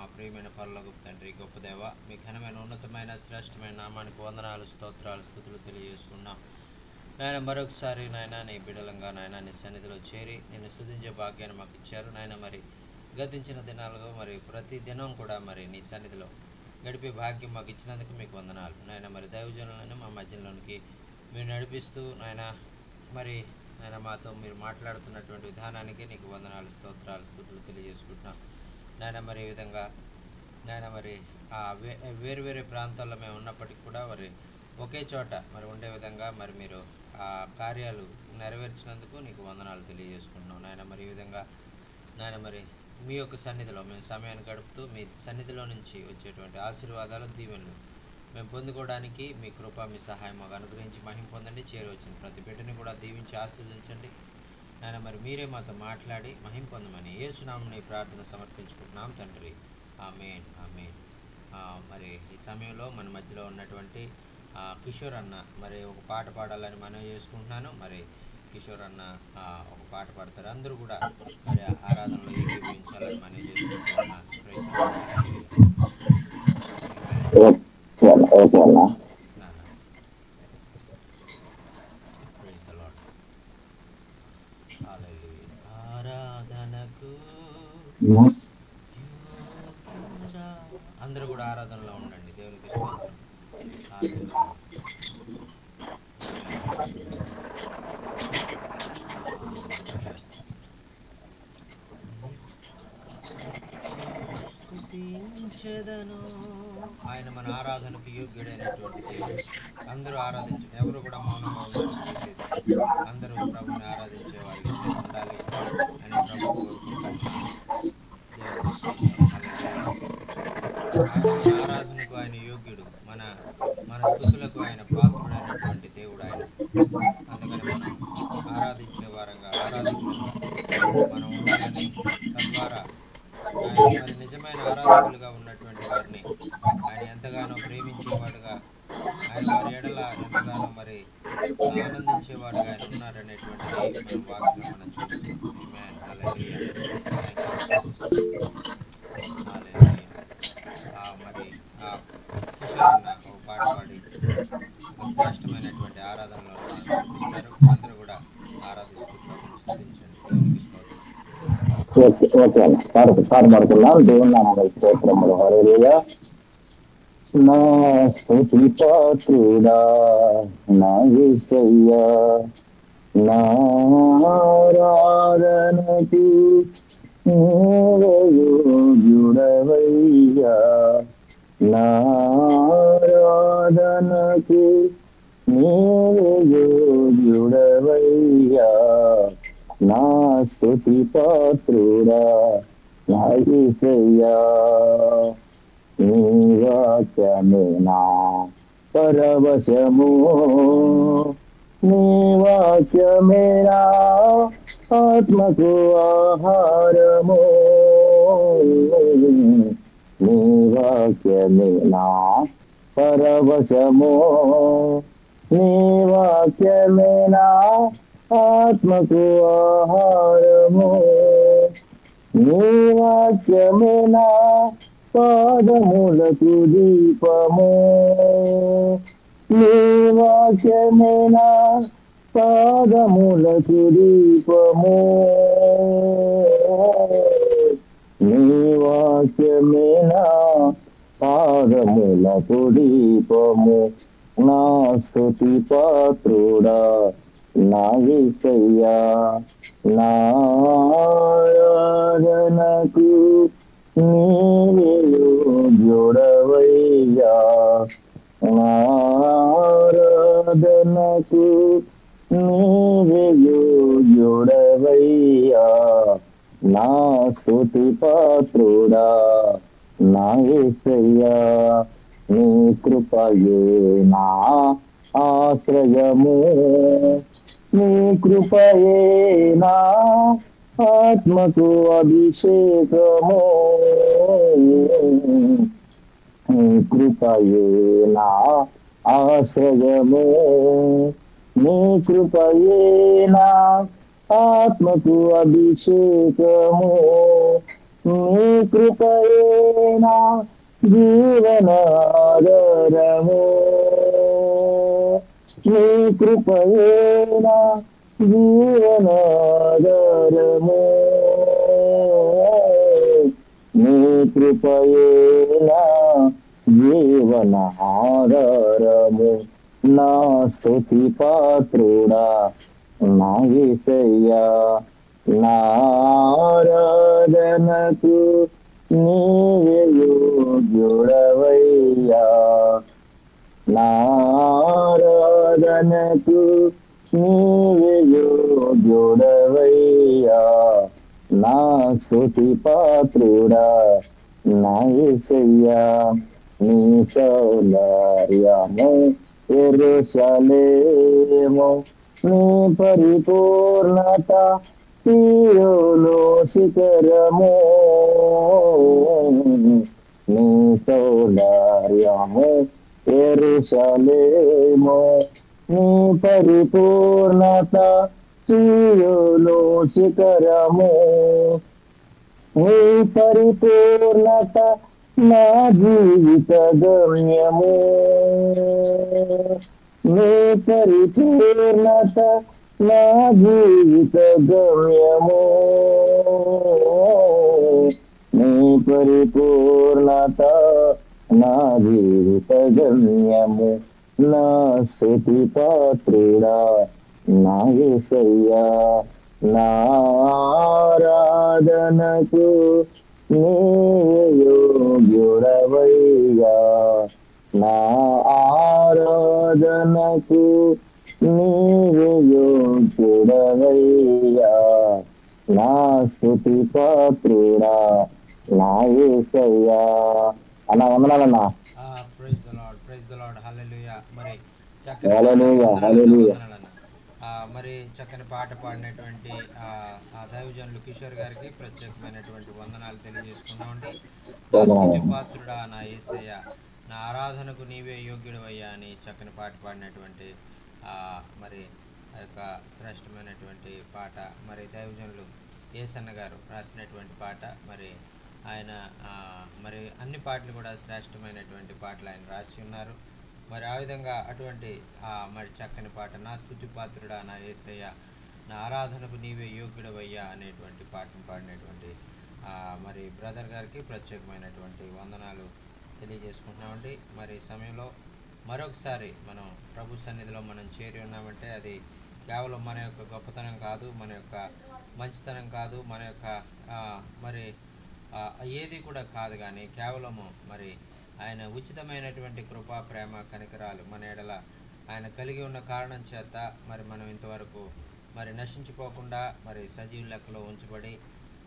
మా ప్రియమైన పరలోకపు తండ్రి, గొప్ప దేవ, మీ ఘనమైన ఉన్నతమైన శ్రేష్టమైన నామానికి వందనాలు, స్తోత్రాలు, స్తుతులు తెలియజేసుకున్నాం. నాయన మరొకసారి నాయన నీ బిడలంగా నాయన నీ సన్నిధిలో చేరి నిన్ను స్తుతించే భాగ్యాన్ని మాకు ఇచ్చారు. నాయన మరి గతించిన దినాలుగా మరి ప్రతి దినం కూడా మరి నీ సన్నిధిలో గడిపే భాగ్యం మాకు ఇచ్చినందుకు మీకు వందనాలు. నాయన మరి దైవజనులను మా మధ్యలోనికి మీరు నడిపిస్తూ నాయన మరి నాయన మాతో మీరు మాట్లాడుతున్నటువంటి విధానానికి నీకు వందనాలు, స్తోత్రాలు, స్తుతులు తెలియజేసుకుంటున్నాం. నాయన మరి ఈ విధంగా నాయన మరి వేరు వేరే ప్రాంతాల్లో మేము ఉన్నప్పటికీ కూడా మరి ఒకే చోట మరి ఉండే విధంగా మరి మీరు ఆ కార్యాలు నెరవేర్చినందుకు నీకు వందనాలు తెలియజేసుకుంటున్నాం. నాయన మరి ఈ విధంగా నాయన మరి మీ యొక్క సన్నిధిలో మేము సమయాన్ని గడుపుతూ మీ సన్నిధిలో నుంచి వచ్చేటువంటి ఆశీర్వాదాలు, దీవెనలు మేము పొందుకోవడానికి మీ కృప, మీ సహాయం మాకు అనుగ్రహించి మహిమ పొందండి. చేరవచ్చిన ప్రతి బిడ్డని కూడా దీవించి ఆశీర్వదించండి. నాయన మరి మీరే మాతో మాట్లాడి మహిమ పొందమని యేసునామమున ఈ ప్రార్థన సమర్పించుకుంటున్నాం తండ్రి. ఆమేన్, ఆమేన్. మరి ఈ సమయంలో మన మధ్యలో ఉన్నటువంటి కిషోర్ అన్న మరి ఒక పాట పాడాలని మనం చేసుకుంటున్నాను. మరి కిషోర్ అన్న ఒక పాట పాడతారు. అందరూ కూడా మరి ఆరాధనలో ఏకీభవించాలని మనం చేసుకుంటున్నాను. Praise the Lord. Hallelujah. Praise the Lord. Hallelujah. ఆరాధనకు అందరూ కూడా ఆరాధనలో ఉండండి. దేవునికి స్తోత్రం. హల్లెలూయా. స్తుతించెదను. ఆయన మన ఆరాధనకు యోగ్యుడైనటువంటి దేవుడు. అందరూ ఆరాధించండి. ఎవరు కూడా మౌనంగా ఉండడానికి వీల్లేదు. అందరూ ప్రభుని ఆరాధించే వారిగా మేము ఉండాలి అని ప్రభు కోరుకుంటున్నాను. దేవునికి స్తోత్రం. హల్లెలూయా. మన ఆరాధనకు ఆయన యోగ్యుడు. మన స్తుతులకు ఆయన పాత్రుడైనటువంటి దేవుడు ఆయన. అందుకని మనం ఆరాధించే వారంగా, ఆరాధకులంగా మనం ఉండాలని, తద్వారా ఆయన మరి నిజమైన ఆరాధకులుగా ఉన్నటువంటి వారిని ఆయన ఎంతగానో ప్రేమించేవాడుగా, ఆయన వారి ఎడల ఎంతగానో మరి ఆనందించేవాడుగా ఆయన ఉన్నారనేటువంటిది మనం వాక్యం మనం చూస్తున్నాం. Amen. Hallelujah. Thank you Jesus. Hallelujah. మరి కిషోర్ అన్న ఒక పాట పాడి ఒక శ్రేష్టమైనటువంటి ఆరాధనలో మనం నడిపిస్తారు. అందరూ కూడా ఆరాధిస్తూ ప్రభుని స్తుతించండి. దేవునికి స్తోత్రం. పాడుతున్నాం. దేవుని నామమునకు స్తోత్రములు. హల్లెలూయా. నా స్తుతి పాత్రుడా నా యేసయ్యా, నా ఆరాధనకు నీవే యోగ్యుడవయ్యా, నా ఆరాధనకు నీవే యోగ్యుడవయ్యా, నా స్తుతి పాత్రుడా నా యేసయ్యా, నీ వాక్యమే నా పరవశము, నీ వాక్యమే నా ఆత్మకు ఆహారము, నీ వాక్యమే నా పరవశము, నీ వాక్యమే నా ఆత్మకు ఆహారము, నీ వాక్యమే నా పాదములకు దీపము, నీ వాక్యమే నా పాదములకు దీపము, నీ వాక్యమే నా పాదములకు దీపము, నా స్తుతి పాత్రుడా నా యేసయ్యా, నా ఆరాధనకు నీవే యోగ్యుడవయ్యా, నా ఆరాధనకు నీవే యోగ్యుడవయ్యా, నా స్తుతి పాత్రుడా నా యేసయ్యా, నీ కృపయే నా ఆశ్రయము, నీ కృపయే నా ఆత్మకు అభిషేకము, నీ కృపయే నా ఆశ్రయము, నీ కృపయే నా ఆత్మకు అభిషేకము, నీ కృపయే నా జీవనాధారము, నీ కృపయే నా జీవనాధారము, నీ కృపయే నా జీవనాధారము. నా స్తుతి పాత్రుడా నా యేసయ్యా, నా ఆరాధనకు నీవే యోగ్యుడవయ్యా, నా ఆరాధనకు నీవే యోగ్యుడవయ్యా, నా స్తుతి పాత్రుడా నా యేసయ్యా. నీ సౌందర్యము యెరూషలేము, నీ పరిపూర్ణత సీయోను శిఖరము, నీ సౌందర్యము యెరూషలేము, నీ పరిపూర్ణత సీయోను శిఖరము, నీ పరిపూర్ణత నా జీవిత గమ్యము, నీ పరిపూర్ణత నా జీవిత గమ్యము, నీ పరిపూర్ణత నా జీవిత గమ్యము. నా స్తుతి పాత్రుడా నా యేసయ్యా, నా ఆరాధనకు నీవే యోగ్యుడవయ్యా, నా ఆరాధనకు నీవే యోగ్యుడవయ్యా, నా స్తుతి పాత్రుడా నా యేసయ్యా. అన్నా వందనాలన్నా. ప్రైజ్ ద లార్డ్ హల్లెలూయా. మరి చక్కని హల్లెలూయా, హల్లెలూయా. మరి చక్కని పాట పాడినటువంటి దైవజనులు కిషోర్ గారికి ప్రత్యేకమైనటువంటి వందనాలు తెలియజేసుకున్నామండి. నా స్తుతి పాత్రుడా నా యేసయ్య, నా ఆరాధనకు నీవే యోగ్యుడవయ్యా అని చక్కని పాట పాడినటువంటి మరి ఆ యొక్క శ్రేష్టమైనటువంటి పాట మరి దైవజనులు ఏసన్న గారు రాసినటువంటి పాట. మరి ఆయన మరి అన్ని పాటలు కూడా శ్రేష్టమైనటువంటి పాటలు ఆయన రాసి ఉన్నారు. మరి ఆ విధంగా అటువంటి మరి చక్కని పాట నా స్తుతి పాత్రుడా నా యేసయ్య, నా ఆరాధనకు నీవే యోగ్యుడవయ్యా అనేటువంటి పాటను పాడినటువంటి మరి బ్రదర్ గారికి ప్రత్యేకమైనటువంటి వందనాలు తెలియజేసుకుంటున్నామండి. మరి ఈ సమయంలో మరొకసారి మనం ప్రభు సన్నిధిలో మనం చేరి ఉన్నామంటే అది కేవలం మన యొక్క గొప్పతనం కాదు, మన యొక్క మంచితనం కాదు, మన యొక్క మరి ఏది కూడా కాదు, కానీ కేవలము మరి ఆయన ఉచితమైనటువంటి కృపా ప్రేమ కనికరాలు మన ఎడల ఆయన కలిగి ఉన్న కారణం చేత మరి మనం ఇంతవరకు మరి నశించిపోకుండా మరి సజీవ లెక్కలో ఉంచబడి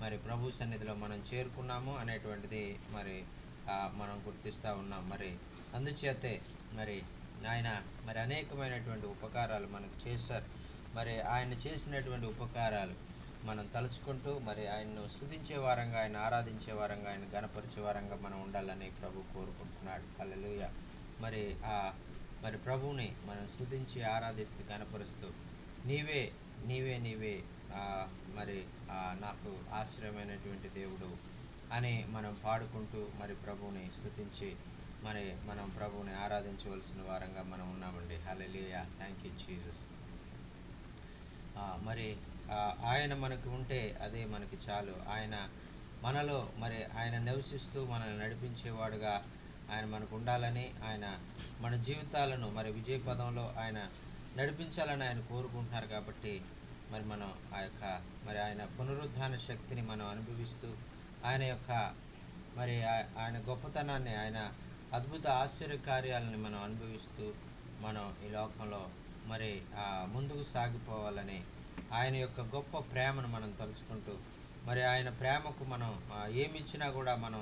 మరి ప్రభు సన్నిధిలో మనం చేరుకున్నాము అనేటువంటిది మరి మనం గుర్తిస్తూ ఉన్నాం. మరి అందుచేతే మరి ఆయన మరి అనేకమైనటువంటి ఉపకారాలు మనకు చేశారు. మరి ఆయన చేసినటువంటి ఉపకారాలు మనం తలుచుకుంటూ మరి ఆయన్ను స్తుతించే వారంగా, ఆయన ఆరాధించే వారంగా, ఆయన గణపరిచే వారంగా మనం ఉండాలని ప్రభు కోరుకుంటున్నాడు. హల్లెలూయా. మరి మరి ప్రభువుని మనం స్తుతించి ఆరాధిస్తూ గణపరుస్తూ నీవే నీవే నీవే మరి నాకు ఆశ్రయమైనటువంటి దేవుడు అని మనం పాడుకుంటూ మరి ప్రభువుని స్తుతించి మరి మనం ప్రభువుని ఆరాధించవలసిన వారంగా మనం ఉన్నామండి. హల్లెలూయా. Thank you Jesus. మరి ఆయన మనకు ఉంటే అదే మనకి చాలు. ఆయన మనలో మరి ఆయన నివసిస్తూ మనల్ని నడిపించేవాడుగా ఆయన మనకు ఉండాలని, ఆయన మన జీవితాలను మరి విజయ పదంలో ఆయన నడిపించాలని ఆయన కోరుకుంటున్నారు. కాబట్టి మరి మనం ఆ యొక్క మరి ఆయన పునరుద్ధాన శక్తిని మనం అనుభవిస్తూ ఆయన యొక్క మరి ఆయన గొప్పతనాన్ని, ఆయన అద్భుత ఆశ్చర్య కార్యాలని మనం అనుభవిస్తూ మనం ఈ లోకంలో మరి ముందుకు సాగిపోవాలని, ఆయన యొక్క గొప్ప ప్రేమను మనం తలుచుకుంటూ మరి ఆయన ప్రేమకు మనం ఏమిచ్చినా కూడా మనం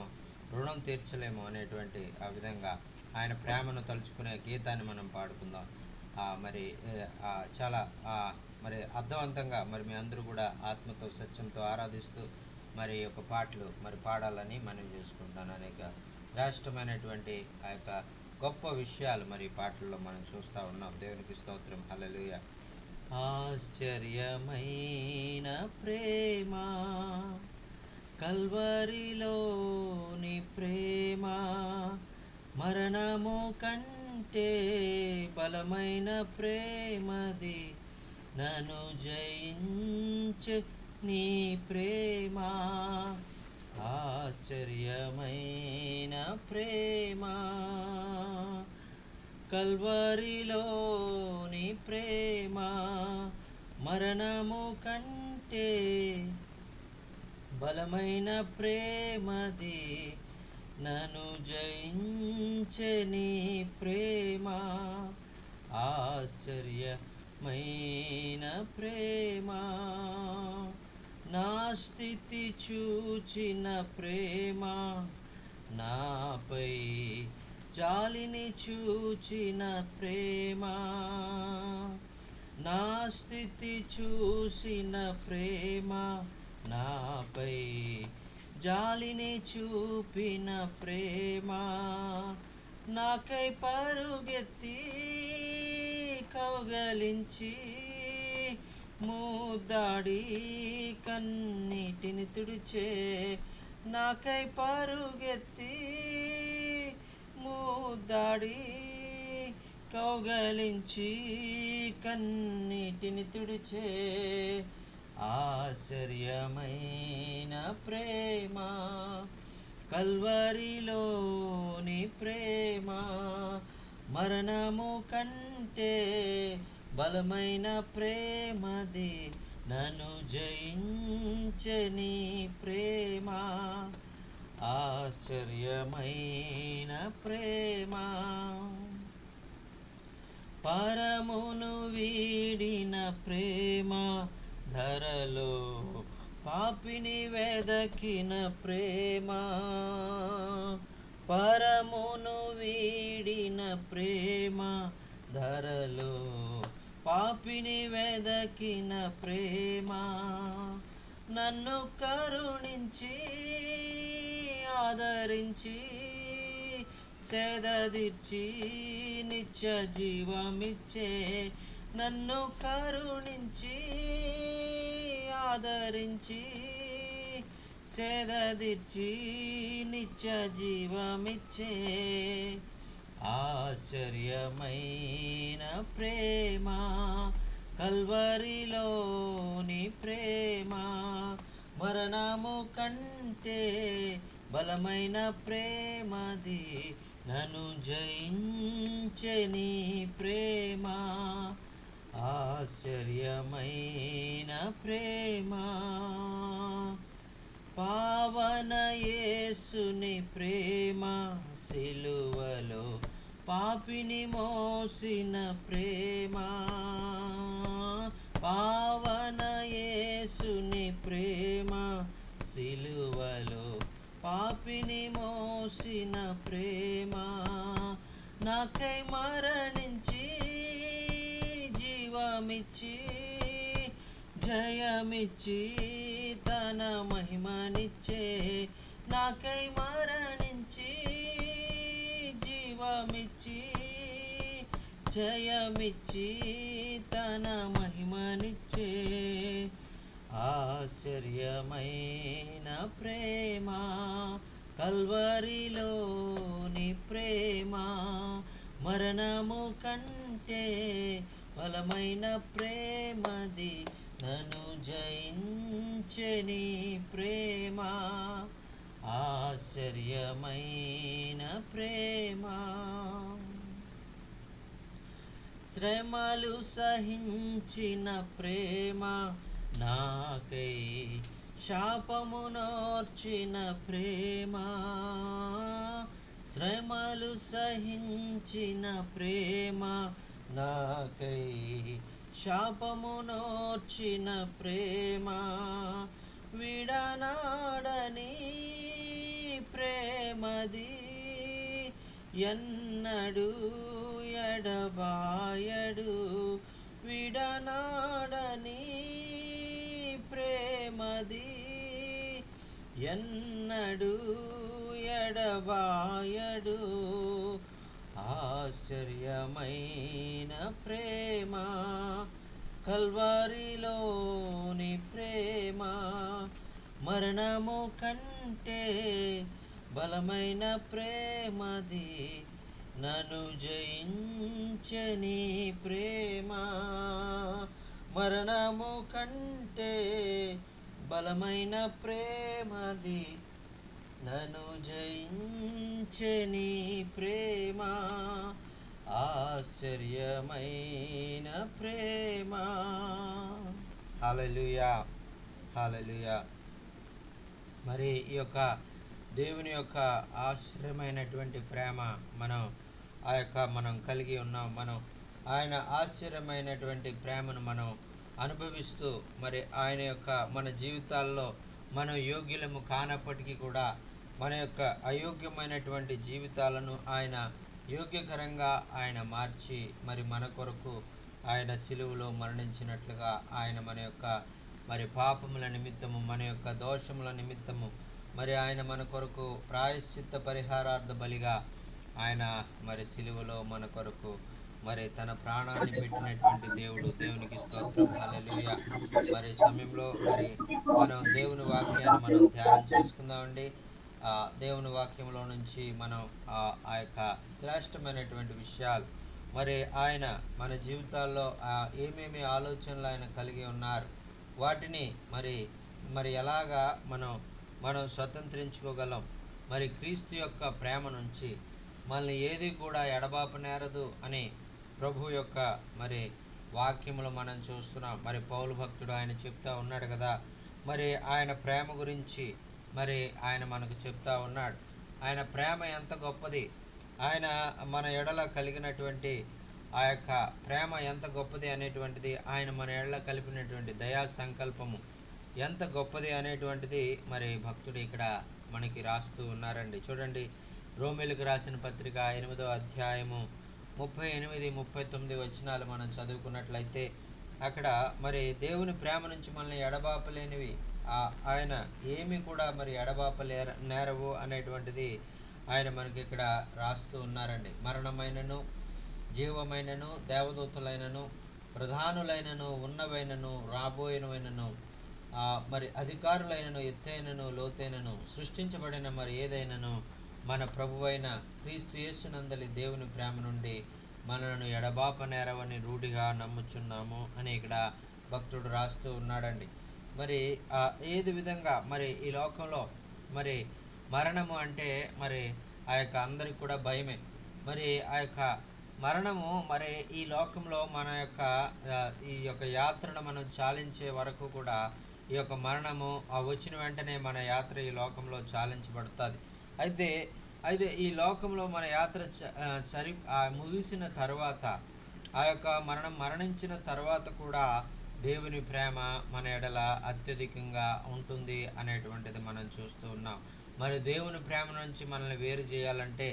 రుణం తీర్చలేము అనేటువంటి ఆ విధంగా ఆయన ప్రేమను తలుచుకునే గీతాన్ని మనం పాడుకుందాం. మరి చాలా మరి అర్థవంతంగా మరి మీ అందరూ కూడా ఆత్మతో సత్యంతో ఆరాధిస్తూ మరి యొక్క పాటలు మరి పాడాలని మనం చేసుకుంటాను. అనేక శ్రేష్టమైనటువంటి ఆ యొక్క గొప్ప విషయాలు మరి పాటల్లో మనం చూస్తూ ఉన్నాం. దేవునికి స్తోత్రం. హల్లెలూయా. ఆశ్చర్యమైన ప్రేమ, కల్వరిలోని ప్రేమ మరణము కంటే బలమైన ప్రేమది, నన్ను జయించే నీ ప్రేమ, ఆశ్చర్యమైన ప్రేమ. కల్వరిలోని ప్రేమ మరణము కంటే బలమైన ప్రేమది, నన్ను జయించే నీ ప్రేమ, ఆశ్చర్యమైన ప్రేమ. నా స్థితి చూచిన ప్రేమ, నాపై జాలిని చూచిన ప్రేమ, నా స్థితి చూసిన ప్రేమ, నాపై జాలిని చూపిన ప్రేమ. నాకై పరుగెత్తి కౌగలించి ముద్దాడి కన్నీటిని తుడిచే, నాకై పరుగెత్తి ముద్దాడి కౌగలించి కన్నీటిని తుడిచే, ఆశ్చర్యమైన ప్రేమ. కల్వరిలోని ప్రేమ మరణము కంటే బలమైన ప్రేమది, నన్ను జయించే నీ ప్రేమ, ఆశ్చర్యమైన ప్రేమ. పరమును వీడిన ప్రేమ, ధరలో పాపిని వెదకిన ప్రేమ, పరమును వీడిన ప్రేమ, ధరలో పాపిని వెదకిన ప్రేమ. నన్ను కరుణించి ఆదరించి సేదదీర్చి నిత్య జీవమిచ్చే, నన్ను కరుణించి ఆదరించి సేదదీర్చి నిత్య జీవమిచ్చే, ఆశ్చర్యమైన ప్రేమ. కల్వరిలోని ప్రేమ మరణము కంటే బలమైన ప్రేమది, నన్ను జయించే నీ ప్రేమ, ఆశ్చర్యమైన ప్రేమ. పావన యేసుని ప్రేమ, సిలువలో పాపిని మోసిన ప్రేమ, పావన యేసుని ప్రేమ, సిలువలో పాపిని మోసిన ప్రేమ. నాకై మరణించి జీవమిచ్చి జయమిచ్చి తన మహిమనిచ్చే, నాకై మరణించి జీవమిచ్చి జయమిచ్చి తన మహిమనిచ్చే, ఆశ్చర్యమైన ప్రేమ. కల్వరిలోని ప్రేమ మరణము కంటే బలమైన ప్రేమది, నన్ను జయించే నీ ప్రేమ, ఆశ్చర్యమైన ప్రేమ. శ్రమలు సహించిన ప్రేమ, నాకై శాపమునోర్చిన ప్రేమ, శ్రమలు సహించిన ప్రేమ, నాకై శాపమునోర్చిన ప్రేమ. విడనాడని ప్రేమది, ఎన్నడూ ఎడబాయడు, విడనాడని ప్రేమది, ఎన్నడూ ఎడబాయడు, ఆశ్చర్యమైన ప్రేమ. కల్వరిలోని ప్రేమ మరణము కంటే బలమైన ప్రేమది, నన్ను జయించని ప్రేమ మరణము కంటే బలమైన ప్రేమది. నన్ను జయించని ప్రేమ ఆశ్చర్యమైన ప్రేమ. హల్లెలూయా, హల్లెలూయా. మరి ఈ యొక్క దేవుని యొక్క ఆశ్చర్యమైనటువంటి ప్రేమ మనం కలిగి ఉన్నాం. ఆయన ఆశ్చర్యమైనటువంటి ప్రేమను మనం అనుభవిస్తూ మరి ఆయన యొక్క మన జీవితాల్లో మనం యోగ్యులము కానప్పటికీ కూడా మన యొక్క అయోగ్యమైనటువంటి జీవితాలను ఆయన యోగ్యకరంగా ఆయన మార్చి మరి మన కొరకు ఆయన సిలువలో మరణించినట్లుగా ఆయన మన యొక్క మరి పాపముల నిమిత్తము మన యొక్క దోషముల నిమిత్తము మరి ఆయన మన కొరకు ప్రాయశ్చిత్త పరిహారార్థ బలిగా ఆయన మరి సిలువలో మన కొరకు మరి తన ప్రాణాన్ని పెట్టినటువంటి దేవునికి స్తోత్రం. హల్లెలూయా. మరి సమయంలో మరి మనం దేవుని వాక్యాన్ని మనం ధ్యానం చేసుకుందామండి. దేవుని వాక్యంలో నుంచి మనం ఆ యొక్క శ్రేష్టమైనటువంటి విషయాలు మరి ఆయన మన జీవితాల్లో ఏమేమి ఆలోచనలు ఆయన కలిగి ఉన్నారు, వాటిని మరి ఎలాగా మనం స్వతంత్రించుకోగలం. మరి క్రీస్తు యొక్క ప్రేమ నుంచి మనల్ని ఏది కూడా ఎడబాపనేరదు అని ప్రభు యొక్క మరి వాక్యములు మనం చూస్తున్నాం. మరి పౌలు భక్తుడు ఆయన చెప్తా ఉన్నాడు కదా, మరి ఆయన ప్రేమ గురించి మరి ఆయన మనకు చెప్తా ఉన్నాడు. ఆయన ప్రేమ ఎంత గొప్పది, ఆయన మన ఎడల కలిగినటువంటి ఆ యొక్క ప్రేమ ఎంత గొప్పది అనేటువంటిది, ఆయన మన ఎడల కలిపినటువంటి దయా సంకల్పము ఎంత గొప్పది అనేటువంటిది మరి భక్తుడు ఇక్కడ మనకి రాస్తూ ఉన్నారండి. చూడండి, రోమీయులకు రాసిన పత్రిక 8వ అధ్యాయము 38-39 వచనాలు మనం చదువుకున్నట్లయితే అక్కడ మరి దేవుని ప్రేమ నుంచి మనల్ని ఎడబాపలేనివి ఆయన ఏమి కూడా మరి నేరవు అనేటువంటిది ఆయన మనకి ఇక్కడ రాస్తూ ఉన్నారండి. మరణమైనను జీవమైనను దేవదూతలైనను ప్రధానులైనను ఉన్నవైనను రాబోయినవైనను మరి అధికారులైనను ఎత్తైనను లోతైనను సృష్టించబడిన మరి ఏదైనను మన ప్రభువైన క్రీస్తు యేసునందలి దేవుని ప్రేమ నుండి మనలను ఎడబాపనేరవని రూఢిగా నమ్ముచున్నాము అని ఇక్కడ భక్తుడు రాస్తూ ఉన్నాడండి. మరి ఏది విధంగా మరి ఈ లోకంలో మరి మరణము అంటే మరి ఆ యొక్క అందరికి కూడా భయమే. మరి ఆ యొక్క మరణము మరి ఈ లోకంలో మన యొక్క ఈ యొక్క యాత్రను మనం చాలించే వరకు కూడా ఈ యొక్క మరణము వచ్చిన వెంటనే మన యాత్ర ఈ లోకంలో చాలించబడుతుంది. అయితే ఈ లోకంలో మన యాత్ర ముగిసిన తర్వాత ఆ యొక్క మరణించిన తర్వాత కూడా దేవుని ప్రేమ మన ఎడల అత్యధికంగా ఉంటుంది అనేటువంటిది మనం చూస్తూ ఉన్నాం. మరి దేవుని ప్రేమ నుంచి మనల్ని వేరు చేయాలంటే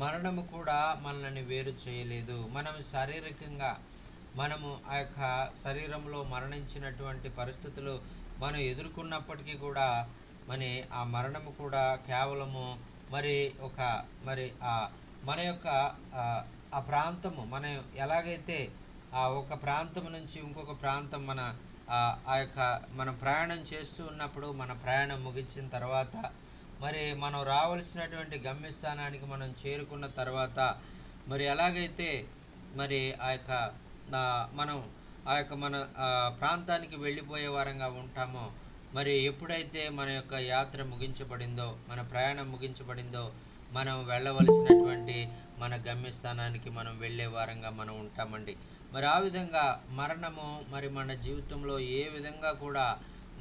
మరణము కూడా మనల్ని వేరు చేయలేదు. మనం శారీరకంగా మనము ఆ యొక్క శరీరంలో మరణించినటువంటి పరిస్థితులు మనం ఎదుర్కొన్నప్పటికీ కూడా ఆ మరణము కూడా కేవలము మన యొక్క ఆ ప్రాంతము మనం ఎలాగైతే ఒక ప్రాంతం నుంచి ఇంకొక ప్రాంతం మనం ప్రయాణం చేస్తూ ఉన్నప్పుడు మన ప్రయాణం ముగించిన తర్వాత మరి మనం రావాల్సినటువంటి గమ్యస్థానానికి మనం చేరుకున్న తర్వాత మరి ఎలాగైతే మరి మనం మన ప్రాంతానికి వెళ్ళిపోయే వారంగా ఉంటామో, మరి ఎప్పుడైతే మన యొక్క యాత్ర ముగించబడిందో, మన ప్రయాణం ముగించబడిందో, మనం వెళ్ళవలసినటువంటి మన గమ్యస్థానానికి మనం వెళ్ళే వారంగా మనం ఉంటామండి. మరి ఆ విధంగా మరణము మరి మన జీవితంలో ఏ విధంగా కూడా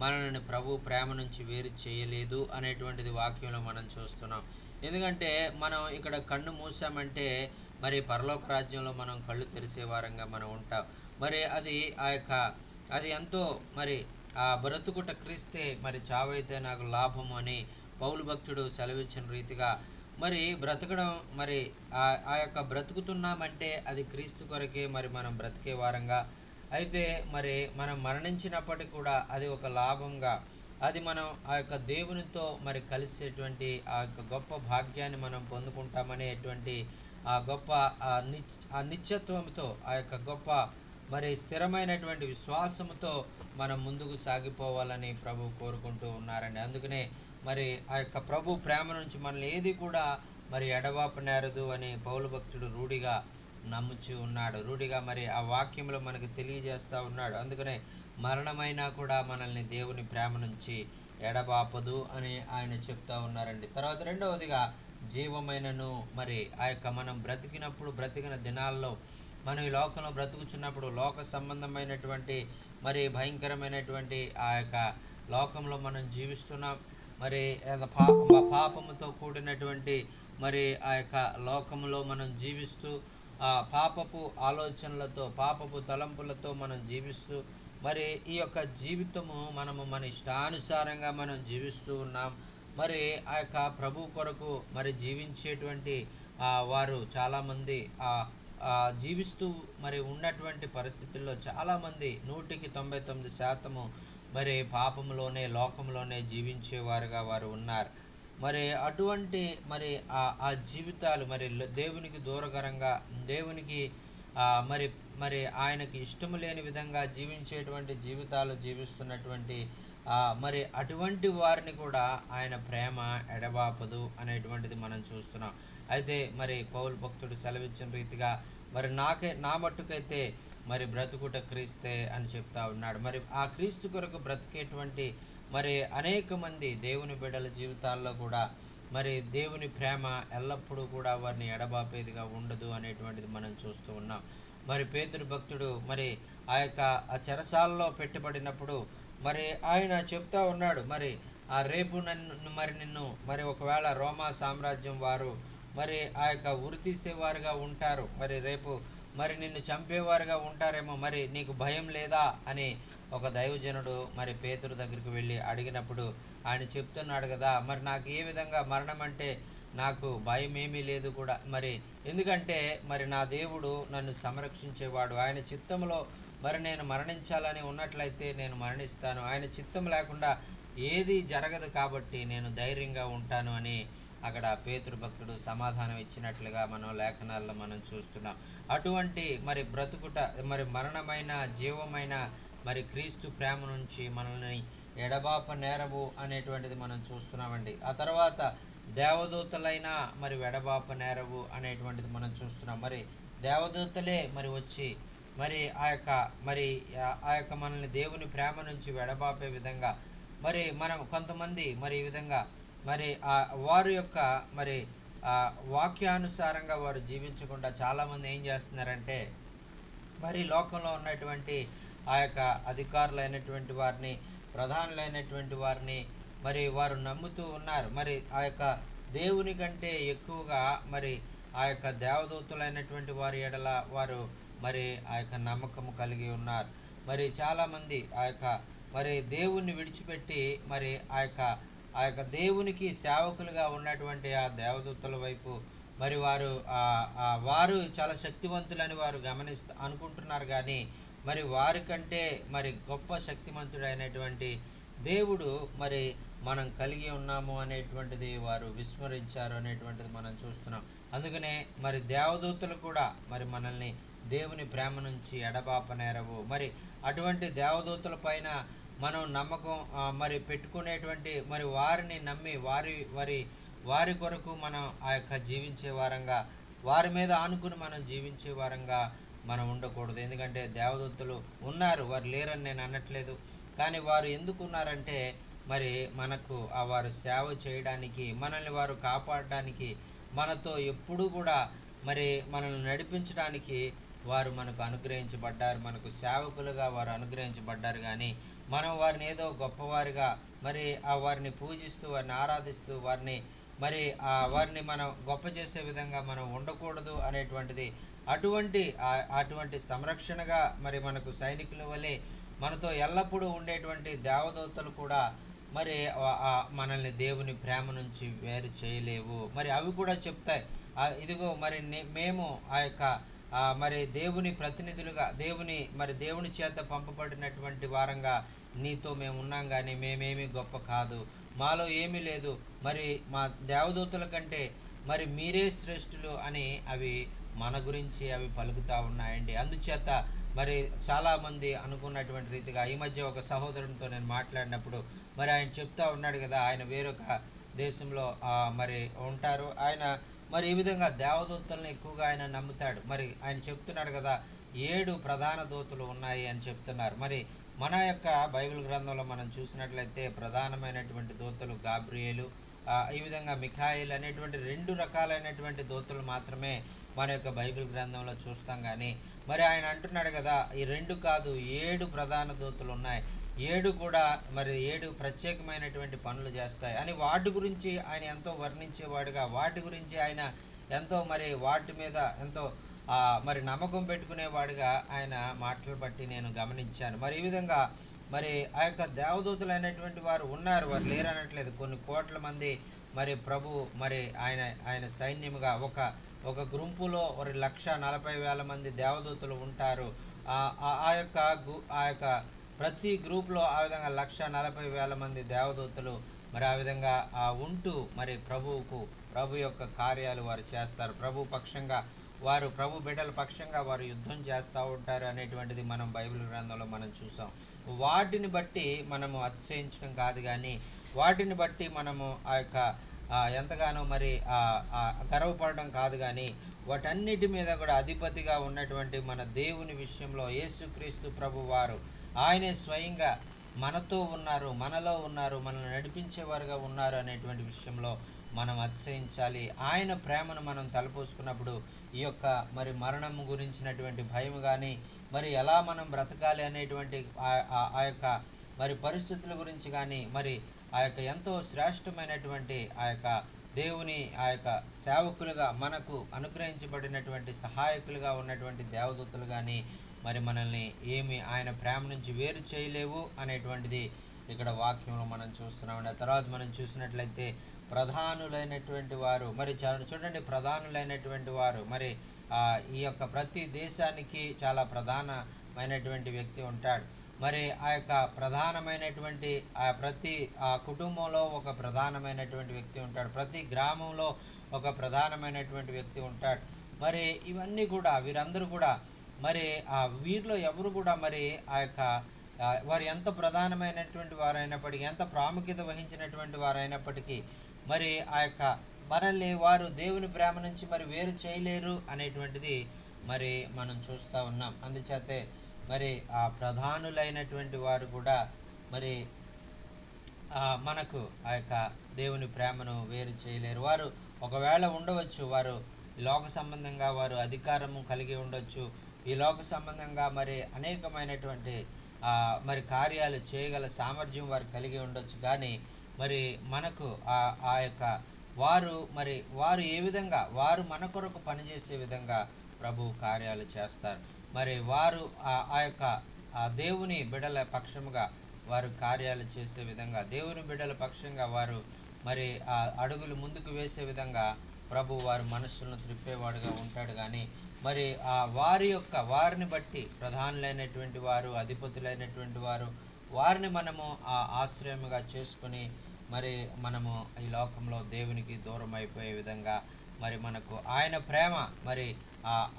మనల్ని ప్రభు ప్రేమ నుంచి వేరు చేయలేదు అనేటువంటిది వాక్యంలో మనం చూస్తున్నాం. ఎందుకంటే మనం ఇక్కడ కన్ను మూసామంటే మరి పరలోక రాజ్యంలో మనం కళ్ళు తెరిసే వారంగా మనం ఉంటాం. మరి అది ఎంతో మరి ఆ బ్రతుకుట క్రీస్తే, మరి చావైతే నాకు లాభము అని పౌలు భక్తుడు సెలవిచ్చిన రీతిగా మరి బ్రతకడం, మరి ఆ యొక్క బ్రతుకుతున్నామంటే అది క్రీస్తు కొరకే మరి మనం బ్రతికే వారంగా. అయితే మరి మనం మరణించినప్పటికీ కూడా అది ఒక లాభంగా, అది మనం ఆ యొక్క దేవునితో మరి కలిసేటువంటి ఆ యొక్క గొప్ప భాగ్యాన్ని మనం పొందుకుంటామనేటువంటి ఆ గొప్ప ఆ నిత్యత్వంతో, ఆ యొక్క గొప్ప మరి స్థిరమైనటువంటి విశ్వాసంతో మనం ముందుకు సాగిపోవాలని ప్రభు కోరుకుంటూ ఉన్నారండి. అందుకనే మరి ఆ యొక్క ప్రభు ప్రేమ నుంచి మనల్ని ఏది కూడా మరి ఎడబాపు నేరదు అని పౌలు భక్తుడు రూఢిగా నమ్ముచూ ఉన్నాడు. రూఢిగా మరి ఆ వాక్యంలో మనకు తెలియజేస్తూ ఉన్నాడు. అందుకనే మరణమైనా కూడా మనల్ని దేవుని ప్రేమ నుంచి ఎడబాపదు అని ఆయన చెప్తా ఉన్నారండి. తర్వాత రెండవదిగా జీవమైనను, మరి ఆ యొక్క మనం బ్రతికిన దినాల్లో మనం ఈ లోకంలో బ్రతుకుచున్నప్పుడు లోక సంబంధమైనటువంటి మరి భయంకరమైనటువంటి ఆ యొక్క లోకంలో మనం జీవిస్తున్నాం. మరి పాపముతో కూడినటువంటి మరి ఆ యొక్క లోకంలో మనం జీవిస్తూ పాపపు ఆలోచనలతో పాపపు తలంపులతో మనం జీవిస్తూ మరి ఈ యొక్క జీవితము మన ఇష్టానుసారంగా మనం జీవిస్తూ ఉన్నాం. మరి ఆ యొక్క ప్రభు కొరకు మరి జీవించేటువంటి వారు చాలామంది జీవిస్తూ మరి ఉన్నటువంటి పరిస్థితుల్లో చాలామంది 99% మరి పాపంలోనే లోకంలోనే జీవించేవారుగా వారు ఉన్నారు. మరి అటువంటి మరి ఆ జీవితాలు మరి దేవునికి దూరకరంగా దేవునికి మరి మరి ఆయనకి ఇష్టము లేని విధంగా జీవించేటువంటి జీవితాలు జీవిస్తున్నటువంటి మరి అటువంటి వారిని కూడా ఆయన ప్రేమ ఎడబాపదు అనేటువంటిది మనం చూస్తున్నాం. అయితే మరి పౌలు భక్తుడు సెలవిచ్చిన రీతిగా మరి నా మట్టుకైతే మరి బ్రతుకుట క్రీస్తే అని చెప్తా ఉన్నాడు. మరి ఆ క్రీస్తు కొరకు బ్రతికేటువంటి మరి అనేక మంది దేవుని బిడ్డల జీవితాల్లో కూడా మరి దేవుని ప్రేమ ఎల్లప్పుడూ కూడా వారిని ఎడబాపేదిగా ఉండదు అనేటువంటిది మనం చూస్తూ ఉన్నాం. మరి పేతురు భక్తుడు మరి ఆ యొక్క చెరసాలలో పెట్టబడినప్పుడు మరి ఆయన చెప్తా ఉన్నాడు, మరి రేపు నిన్ను మరి ఒకవేళ రోమా సామ్రాజ్యం వారు మరి ఆ యొక్క ఉరి తీసేవారుగా ఉంటారు, మరి రేపు మరి నిన్ను చంపేవారుగా ఉంటారేమో, మరి నీకు భయం లేదా అని ఒక దైవజనుడు మరి పేతురు దగ్గరికి వెళ్ళి అడిగినప్పుడు ఆయన చెప్తున్నాడు కదా, మరి నాకు ఏ విధంగా మరణం అంటే నాకు భయం ఏమీ లేదు కూడా, మరి ఎందుకంటే మరి నా దేవుడు నన్ను సంరక్షించేవాడు, ఆయన చిత్తంలో మరి నేను మరణించాలని ఉన్నట్లయితే నేను మరణిస్తాను, ఆయన చిత్తం లేకుండా ఏది జరగదు కాబట్టి నేను ధైర్యంగా ఉంటాను అని అక్కడ పేతురు భక్తుడు సమాధానం ఇచ్చినట్లుగా మనం లేఖనాల్లో మనం చూస్తున్నాం. అటువంటి మరి బ్రతుకుట మరి మరణమైన జీవమైన మరి క్రీస్తు ప్రేమ నుంచి మనల్ని ఎడబాప నేరవు అనేటువంటిది మనం చూస్తున్నామండి. ఆ తర్వాత దేవదూతలైనా మరి ఎడబాప నేరవు అనేటువంటిది మనం చూస్తున్నాం. మరి దేవదూతలే మరి వచ్చి మరి ఆ యొక్క మనల్ని దేవుని ప్రేమ నుంచి ఎడబాపే విధంగా మరి మనం కొంతమంది మరి ఈ విధంగా మరి వారి యొక్క మరి వాక్యానుసారంగా వారు జీవించకుండా చాలామంది ఏం చేస్తున్నారంటే మరి లోకంలో ఉన్నటువంటి ఆ యొక్క అధికారులైనటువంటి వారిని ప్రధానులైనటువంటి వారిని మరి వారు నమ్ముతూ ఉన్నారు. మరి ఆ యొక్క దేవుని కంటే ఎక్కువగా మరి ఆ యొక్క దేవదూతలైనటువంటి వారి ఎడల వారు మరి ఆ యొక్క నమ్మకము కలిగి ఉన్నారు. మరి చాలామంది ఆ యొక్క మరి దేవుణ్ణి విడిచిపెట్టి మరి ఆ యొక్క దేవునికి సేవకులుగా ఉన్నటువంటి ఆ దేవదూతల వైపు మరి వారు చాలా శక్తివంతులని వారు అనుకుంటున్నారు. కానీ మరి వారికంటే మరి గొప్ప శక్తివంతుడైనటువంటి దేవుడు మరి మనం కలిగి ఉన్నాము అనేటువంటిది వారు విస్మరించారు అనేటువంటిది మనం చూస్తున్నాం. అందుకనే మరి దేవదూతలు కూడా మరి మనల్ని దేవుని ప్రేమ నుంచి ఎడబాప నేరవు. మరి అటువంటి దేవదూతల పైన మనం నమ్మకం మరి పెట్టుకునేటువంటి మరి వారిని నమ్మి వారి కొరకు మనం ఆ యొక్క జీవించే వారంగా వారి మీద ఆనుకుని మనం జీవించే వారంగా మనం ఉండకూడదు. ఎందుకంటే దేవదూతలు ఉన్నారు, వారు లేరని నేను అనట్లేదు, కానీ వారు ఎందుకు ఉన్నారంటే మరి మనకు వారు సేవ చేయడానికి, మనల్ని వారు కాపాడడానికి, మనతో ఎప్పుడూ కూడా మరి మనల్ని నడిపించడానికి వారు మనకు అనుగ్రహించబడ్డారు, మనకు సేవకులుగా వారు అనుగ్రహించబడ్డారు. కానీ మనం వారిని ఏదో గొప్పవారిగా మరి వారిని పూజిస్తూ వారిని ఆరాధిస్తూ వారిని మనం గొప్ప చేసే విధంగా మనం ఉండకూడదు అనేటువంటిది అటువంటి సంరక్షణగా మరి మనకు సైనికుల వలె మనతో ఎల్లప్పుడూ ఉండేటువంటి దేవదూతలు కూడా మరి మనల్ని దేవుని ప్రేమ నుంచి వేరు చేయలేవు. మరి అవి కూడా చెప్తాయి, ఇదిగో మరి మేము ఆ యొక్క మరి దేవుని ప్రతినిధులుగా దేవుని చేత పంపబడినటువంటి వారంగా నీతో మేము ఉన్నాం, కానీ మేమేమి గొప్ప కాదు, మాలో ఏమీ లేదు, మరి మా దేవదూతల కంటే మరి మీరే శ్రేష్ఠులు అని అవి మన గురించి అవి పలుకుతూ ఉన్నాయండి. అందుచేత మరి చాలామంది అనుకున్నటువంటి రీతిగా ఈ మధ్య ఒక సహోదరునితో నేను మాట్లాడినప్పుడు మరి ఆయన చెప్తా ఉన్నాడు కదా, ఆయన వేరొక దేశంలో మరి ఉంటారు. ఆయన మరి ఈ విధంగా దేవదూతలను ఎక్కువగా ఆయన నమ్ముతాడు. మరి ఆయన చెప్తున్నాడు కదా, 7 ప్రధాన దూతలు ఉన్నాయి అని చెప్తున్నారు. మరి మన యొక్క బైబిల్ గ్రంథంలో మనం చూసినట్లయితే ప్రధానమైనటువంటి దూతలు గాబ్రియేలు, ఈ విధంగా మిఖాయిల్ అనేటువంటి 2 రకాలైనటువంటి దూతలు మాత్రమే మన యొక్క బైబిల్ గ్రంథంలో చూస్తాం. కానీ మరి ఆయన అంటున్నాడు కదా, ఈ 2 కాదు 7 ప్రధాన దూతలు ఉన్నాయి, 7 కూడా మరి 7 ప్రత్యేకమైనటువంటి పనులు చేస్తాయి అని వాటి గురించి ఆయన ఎంతో వర్ణించేవాడుగా, వాటి గురించి ఆయన ఎంతో మరి వాటి మీద ఎంతో మరి నమ్మకం పెట్టుకునేవాడుగా ఆయన మాటలు బట్టి నేను గమనించాను. మరి ఈ విధంగా మరి ఆ యొక్క దేవదూతలు వారు ఉన్నారు, వారు లేరనట్లేదు. కొన్ని కోట్ల మంది మరి ప్రభు మరి ఆయన సైన్యముగా ఒక గుంపులో 1,40,000 మంది దేవదూతలు ఉంటారు. ఆ యొక్క ప్రతి గ్రూప్లో ఆ విధంగా 1,40,000 మంది దేవదూతలు మరి ఆ విధంగా ఉంటూ మరి ప్రభు యొక్క కార్యాలు వారు చేస్తారు. ప్రభు బిడ్డల పక్షంగా వారు యుద్ధం చేస్తూ ఉంటారు అనేటువంటిది మనం బైబిల్ గ్రంథంలో మనం చూసాం. వాటిని బట్టి మనము అతిశయించడం కాదు, కానీ వాటిని బట్టి మనము ఆ యొక్క ఎంతగానో మరి గర్వపడడం కాదు, కానీ వాటన్నిటి మీద కూడా అధిపతిగా ఉన్నటువంటి మన దేవుని విషయంలో యేసుక్రీస్తు ప్రభు వారు ఆయనే స్వయంగా మనతో ఉన్నారు, మనలో ఉన్నారు, మనల్ని నడిపించేవారుగా ఉన్నారు అనేటువంటి విషయంలో మనం అతిశయించాలి. ఆయన ప్రేమను మనం తలపోసుకున్నప్పుడు ఈ యొక్క మరి మరణం గురించినటువంటి భయం కానీ, మరి ఎలా మనం బ్రతకాలి అనేటువంటి ఆ యొక్క మరి పరిస్థితుల గురించి కానీ, మరి ఆ యొక్క ఎంతో శ్రేష్టమైనటువంటి ఆ యొక్క దేవుని ఆ యొక్క సేవకులుగా మనకు అనుగ్రహించబడినటువంటి సహాయకులుగా ఉన్నటువంటి దేవదూతలు కానీ మరి మనల్ని ఆయన ప్రేమ నుంచి వేరు చేయలేవు అనేటువంటిది ఇక్కడ వాక్యంలో మనం చూస్తున్నామండి. ఆ తర్వాత మనం చూసినట్లయితే ప్రధానులైనటువంటి వారు మరి చూడండి, ప్రధానులైనటువంటి వారు మరి ఈ యొక్క ప్రతి దేశానికి చాలా ప్రధానమైనటువంటి వ్యక్తి ఉంటాడు. మరి ఆ యొక్క ప్రధానమైనటువంటి ప్రతి కుటుంబంలో ఒక ప్రధానమైనటువంటి వ్యక్తి ఉంటాడు, ప్రతి గ్రామంలో ఒక ప్రధానమైనటువంటి వ్యక్తి ఉంటాడు. మరి ఇవన్నీ కూడా వీరందరూ కూడా మరి వీరిలో ఎవరు కూడా మరి ఆ యొక్క వారు ఎంత ప్రధానమైనటువంటి వారైనప్పటికీ, ఎంత ప్రాముఖ్యత వహించినటువంటి వారైనప్పటికీ మరి ఆ యొక్క మనల్ని వారు దేవుని ప్రేమ నుంచి మరి వేరు చేయలేరు అనేటువంటిది మరి మనం చూస్తూ ఉన్నాం. అందుచేతే మరి ఆ ప్రధానులైనటువంటి వారు కూడా మరి మనకు ఆ యొక్క దేవుని ప్రేమను వేరు చేయలేరు. వారు ఒకవేళ ఉండవచ్చు, వారు లోక సంబంధంగా వారు అధికారము కలిగి ఉండొచ్చు, ఈ లోక సంబంధంగా మరి అనేకమైనటువంటి మరి కార్యాలు చేయగల సామర్థ్యం వారు కలిగి ఉండొచ్చు. కానీ మరి మనకు ఆ యొక్క వారు ఏ విధంగా వారు మన కొరకు పనిచేసే విధంగా ప్రభు కార్యాలు చేస్తారు. మరి వారు ఆ యొక్క దేవుని బిడ్డల పక్షముగా వారు కార్యాలు చేసే విధంగా, దేవుని బిడ్డల పక్షంగా వారు మరి అడుగులు ముందుకు వేసే విధంగా ప్రభు వారు మనస్సులను త్రిప్పేవాడుగా ఉంటాడు. కానీ మరి వారిని బట్టి ప్రధానులైనటువంటి వారు, అధిపతులైనటువంటి వారు, వారిని మనము ఆశ్రయముగా చేసుకుని మరి మనము ఈ లోకంలో దేవునికి దూరం అయిపోయే విధంగా మరి మనకు ఆయన ప్రేమ మరి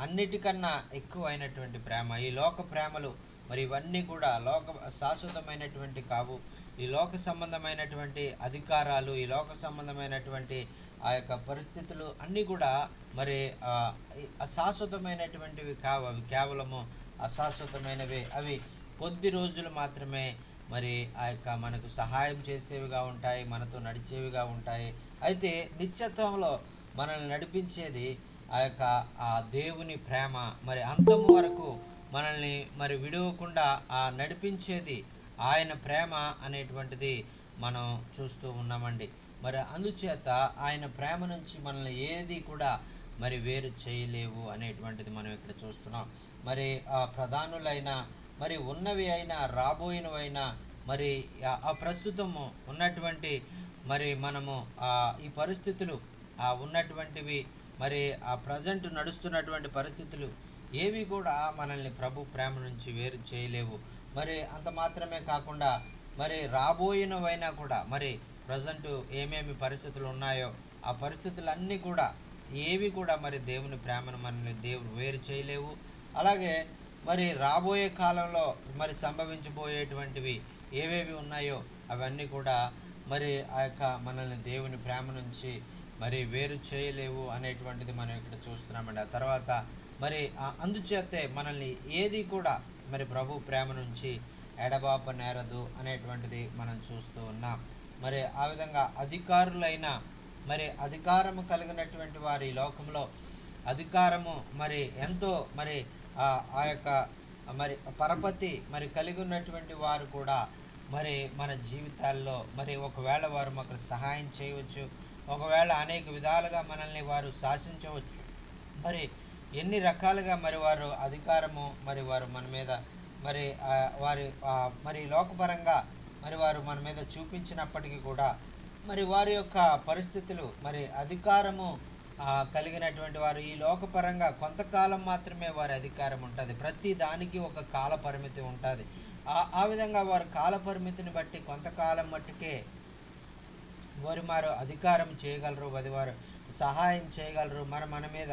అన్నిటికన్నా ఎక్కువైనటువంటి ప్రేమ, ఈ లోక ప్రేమలు మరి ఇవన్నీ కూడా శాశ్వతమైనటువంటి కావు. ఈ లోక సంబంధమైనటువంటి అధికారాలు, ఈ లోక సంబంధమైనటువంటి ఆ యొక్క పరిస్థితులు అన్నీ కూడా మరి అశాశ్వతమైనటువంటివి కావు. అవి కేవలము అశాశ్వతమైనవే. అవి కొద్ది రోజులు మాత్రమే మరి ఆ యొక్క మనకు సహాయం చేసేవిగా ఉంటాయి, మనతో నడిచేవిగా ఉంటాయి. అయితే నిత్యత్వంలో మనల్ని నడిపించేది ఆ యొక్క దేవుని ప్రేమ, మరి అంతము వరకు మనల్ని మరి విడవకుండా నడిపించేది ఆయన ప్రేమ అనేటువంటిది మనం చూస్తూ ఉన్నామండి. మరి అందుచేత ఆయన ప్రేమ నుంచి మనల్ని ఏది కూడా మరి వేరు చేయలేవు అనేటువంటిది మనం ఇక్కడ చూస్తున్నాం. మరి ప్రధానులైన మరి ఉన్నవి అయినా రాబోయినవైనా మరి ప్రస్తుతము ఉన్నటువంటి మరి మనము ఈ పరిస్థితులు ఉన్నటువంటివి మరి ప్రజెంట్ నడుస్తున్నటువంటి పరిస్థితులు ఏవి కూడా మనల్ని ప్రభు ప్రేమ నుంచి వేరు చేయలేవు. మరి అంత మాత్రమే కాకుండా మరి రాబోయినవైనా కూడా మరి ప్రజెంట్ ఏమేమి పరిస్థితులు ఉన్నాయో ఆ పరిస్థితులన్నీ కూడా ఏవి కూడా మరి దేవుని ప్రేమను మనల్ని దేవుడు వేరు చేయలేవు. అలాగే మరి రాబోయే కాలంలో మరి సంభవించబోయేటువంటివి ఏవేవి ఉన్నాయో అవన్నీ కూడా మరి ఆ యొక్క మనల్ని దేవుని ప్రేమ నుంచి మరి వేరు చేయలేవు అనేటువంటిది మనం ఇక్కడ చూస్తున్నామండి. ఆ తర్వాత మరి అందుచేతే మనల్ని ఏది కూడా మరి ప్రభు ప్రేమ నుంచి ఎడబాప నేరదు అనేటువంటిది మనం చూస్తూ ఉన్నాం. మరి ఆ విధంగా అధికారులైన మరి అధికారము కలిగినటువంటి వారి లోకంలో అధికారము మరి ఎంతో మరి ఆ యొక్క మరి పరపతి మరి కలిగి ఉన్నటువంటి వారు కూడా మరి మన జీవితాల్లో మరి ఒకవేళ వారు మాకు సహాయం చేయవచ్చు, ఒకవేళ అనేక విధాలుగా మనల్ని వారు శాసించవచ్చు. మరి ఎన్ని రకాలుగా మరి వారు అధికారము మరి వారు మన మీద మరి వారి మరి లోకపరంగా మరి వారు మన మీద చూపించినప్పటికీ కూడా మరి వారి యొక్క పరిస్థితులు మరి అధికారము కలిగినటువంటి వారు ఈ లోకపరంగా కొంతకాలం మాత్రమే వారి అధికారం ఉంటుంది. ప్రతి దానికి ఒక కాల పరిమితి ఉంటుంది. ఆ విధంగా వారు కాల పరిమితిని బట్టి కొంతకాలం మట్టుకే వారు అధికారం చేయగలరు, వారు సహాయం చేయగలరు, మన మీద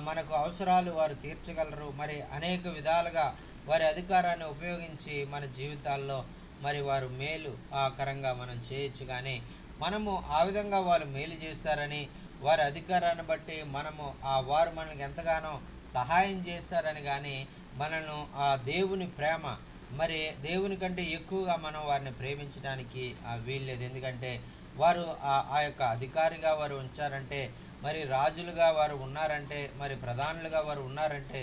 మనకు అవసరాలు వారు తీర్చగలరు. మరి అనేక విధాలుగా వారి అధికారాన్ని ఉపయోగించి మన జీవితాల్లో మరి వారు మేలు కరంగా మనం చేయొచ్చు. కానీ మనము ఆ విధంగా వాళ్ళు మేలు చేస్తారని వారి అధికారాన్ని బట్టి మనము వారు మనకి ఎంతగానో సహాయం చేస్తారని కానీ మనను దేవుని ప్రేమ మరి దేవుని కంటే ఎక్కువగా మనం వారిని ప్రేమించడానికి వీల్లేదు. ఎందుకంటే వారు ఆ యొక్క అధికారిగా వారు ఉంచారంటే, మరి రాజులుగా వారు ఉన్నారంటే, మరి ప్రధానులుగా వారు ఉన్నారంటే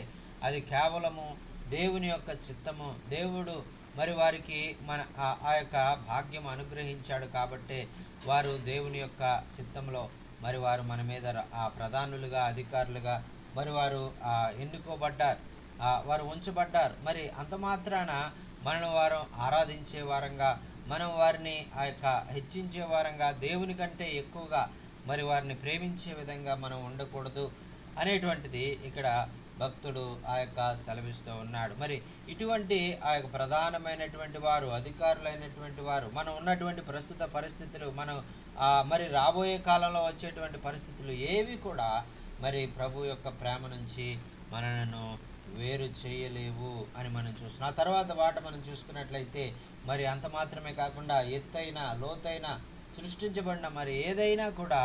అది కేవలము దేవుని యొక్క చిత్తము. దేవుడు మరి వారికి ఆ యొక్క భాగ్యం అనుగ్రహించాడు కాబట్టి వారు దేవుని యొక్క చిత్తంలో మరి వారు మన మీద ప్రధానులుగా అధికారులుగా మరి వారు ఎన్నుకోబడ్డారు, వారు ఉంచబడ్డారు. మరి అంత మాత్రాన మనం వారు ఆరాధించే వారంగా, మనం వారిని ఆ యొక్క హెచ్చించే వారంగా, దేవుని కంటే ఎక్కువగా మరి వారిని ప్రేమించే విధంగా మనం ఉండకూడదు అనేటువంటిది ఇక్కడ భక్తుడు ఆ యొక్క సెలవిస్తూ ఉన్నాడు. మరి ఇటువంటి ఆ యొక్క ప్రధానమైనటువంటి వారు, అధికారులైనటువంటి వారు, మనం ఉన్నటువంటి ప్రస్తుత పరిస్థితులు, మనం మరి రాబోయే కాలంలో వచ్చేటువంటి పరిస్థితులు ఏవి కూడా మరి ప్రభు యొక్క ప్రేమ నుంచి మనను వేరు చేయలేవు అని మనం చూస్తున్నాం. ఆ తర్వాత వాట మనం చూసుకున్నట్లయితే మరి అంత మాత్రమే కాకుండా ఎత్తైన లోతైన సృష్టించబడిన మరి ఏదైనా కూడా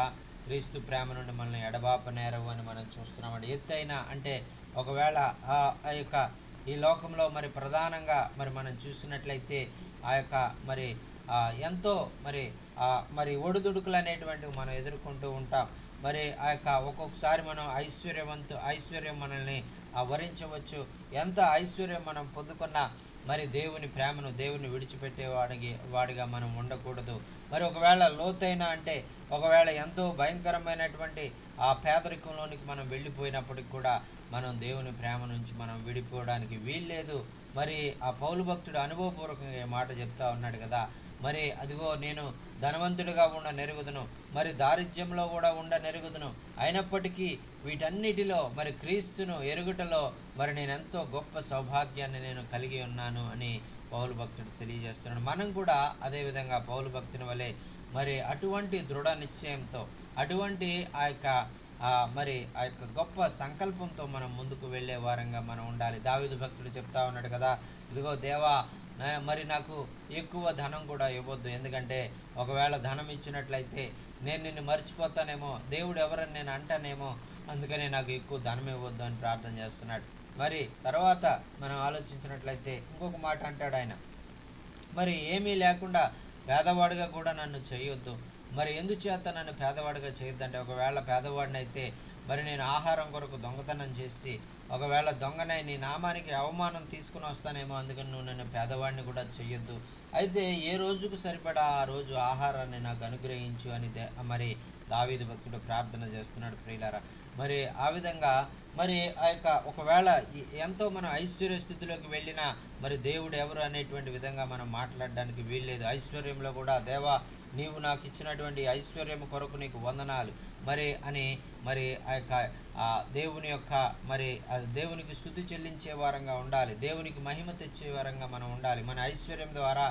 క్రీస్తు ప్రేమ నుండి మనల్ని ఎడబాప నేరవు అని మనం చూస్తున్నామండి. ఎత్తైన అంటే ఒకవేళ ఆ యొక్క ఈ లోకంలో మరి ప్రధానంగా మరి మనం చూసినట్లయితే ఆ యొక్క మరి ఎంతో మరి ఒడిదుడుకులు అనేటువంటివి మనం ఎదుర్కొంటూ ఉంటాం. మరి ఆ యొక్క ఒక్కొక్కసారి మనం ఐశ్వర్యం మనల్ని వరించవచ్చు. ఎంత ఐశ్వర్యం మనం పొందుకున్నా మరి దేవుని ప్రేమను, దేవుని విడిచిపెట్టే వాడిగా మనం ఉండకూడదు. మరి ఒకవేళ లోతైన అంటే ఒకవేళ ఎంతో భయంకరమైనటువంటి ఆ పేదరికంలోనికి మనం వెళ్ళిపోయినప్పటికి కూడా మనం దేవుని ప్రేమ నుంచి మనం విడిపోవడానికి వీల్లేదు. మరి ఆ పౌలు భక్తుడు అనుభవపూర్వకంగా ఈ మాట చెప్తా ఉన్నాడు కదా, మరి అదిగో నేను ధనవంతుడిగా నెరుగుదును, మరి దారిద్ర్యంలో కూడా నెరుగుదును, అయినప్పటికీ వీటన్నిటిలో మరి క్రీస్తును ఎరుగుటలో మరి నేను ఎంతో గొప్ప సౌభాగ్యాన్ని నేను కలిగి ఉన్నాను అని పౌలు భక్తుడు తెలియజేస్తున్నాడు. మనం కూడా అదేవిధంగా పౌలు భక్తుని వలె మరి అటువంటి దృఢ నిశ్చయంతో, అటువంటి ఆ యొక్క గొప్ప సంకల్పంతో మనం ముందుకు వెళ్ళే వారంగా మనం ఉండాలి. దావీదు భక్తుడు చెప్తా ఉన్నాడు కదా, ఇదిగో దేవా మరి నాకు ఎక్కువ ధనం కూడా ఇవ్వద్దు, ఎందుకంటే ఒకవేళ ధనం ఇచ్చినట్లయితే నేను నిన్ను మర్చిపోతానేమో, దేవుడు ఎవరని నేను అంటానేమో, అందుకనే నాకు ఎక్కువ ధనం ఇవ్వద్దు అని ప్రార్థన చేస్తున్నాడు. మరి తర్వాత మనం ఆలోచించినట్లయితే ఇంకొక మాట అంటాడు ఆయన, మరి ఏమీ లేకుండా పేదవాడిగా కూడా నన్ను చేయొద్దు. మరి ఎందుచేత నన్ను పేదవాడిగా చేయొద్దంటే, ఒకవేళ పేదవాడిని అయితే మరి నేను ఆహారం కొరకు దొంగతనం చేసి ఒకవేళ దొంగనై నీ నామానికి అవమానం తీసుకుని వస్తానేమో, అందుకని నువ్వు నన్ను పేదవాడిని కూడా చెయ్యొద్దు, అయితే ఏ రోజుకు సరిపడా ఆ రోజు ఆహారాన్ని నాకు అనుగ్రహించు అని మరి దావీదు భక్తుడు ప్రార్థన చేస్తున్నాడు. ప్రియులారా, మరి ఆ విధంగా మరి ఆ యొక్క ఒకవేళ ఎంతో మనం ఐశ్వర్య స్థితిలోకి వెళ్ళినా మరి దేవుడు ఎవరు అనేటువంటి విధంగా మనం మాట్లాడడానికి వీల్లేదు. ఐశ్వర్యంలో కూడా దేవా నీవు నాకు ఇచ్చినటువంటి ఐశ్వర్యం కొరకు నీకు వందనాలు మరి అని మరి ఆ యొక్క దేవుని యొక్క మరి దేవునికి స్తుతి చెల్లించే వారంగా ఉండాలి, దేవునికి మహిమ తెచ్చే వారంగా మనం ఉండాలి. మన ఐశ్వర్యం ద్వారా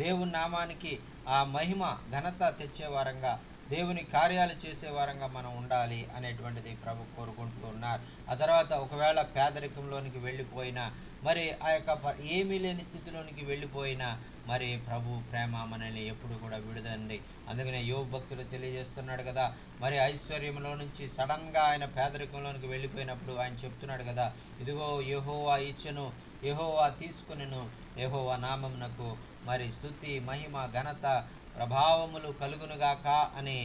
దేవుని నామానికి ఆ మహిమ ఘనత తెచ్చే వారంగా దేవుని కార్యాలు చేసే వారంగా మనం ఉండాలి అనేటువంటిది ప్రభు కోరుకుంటూ ఉన్నారు. ఆ తర్వాత ఒకవేళ పేదరికంలోనికి వెళ్ళిపోయినా, మరి ఆ యొక్క ఏమీ లేని స్థితిలోనికి వెళ్ళిపోయినా, మరి ప్రభు ప్రేమ మనల్ని ఎప్పుడు కూడా విడదండి. అందుకనే యోబు భక్తుడు తెలియజేస్తున్నాడు కదా, మరి ఐశ్వర్యంలో నుంచి సడన్గా ఆయన పేదరికంలోనికి వెళ్ళిపోయినప్పుడు ఆయన చెప్తున్నాడు కదా, ఇదిగో యెహోవా ఇచ్చెను, యెహోవా తీసుకొనెను, యెహోవా నామమునకు మరి స్తుతి మహిమ ఘనత ప్రభావములు కలుగునుగాక అని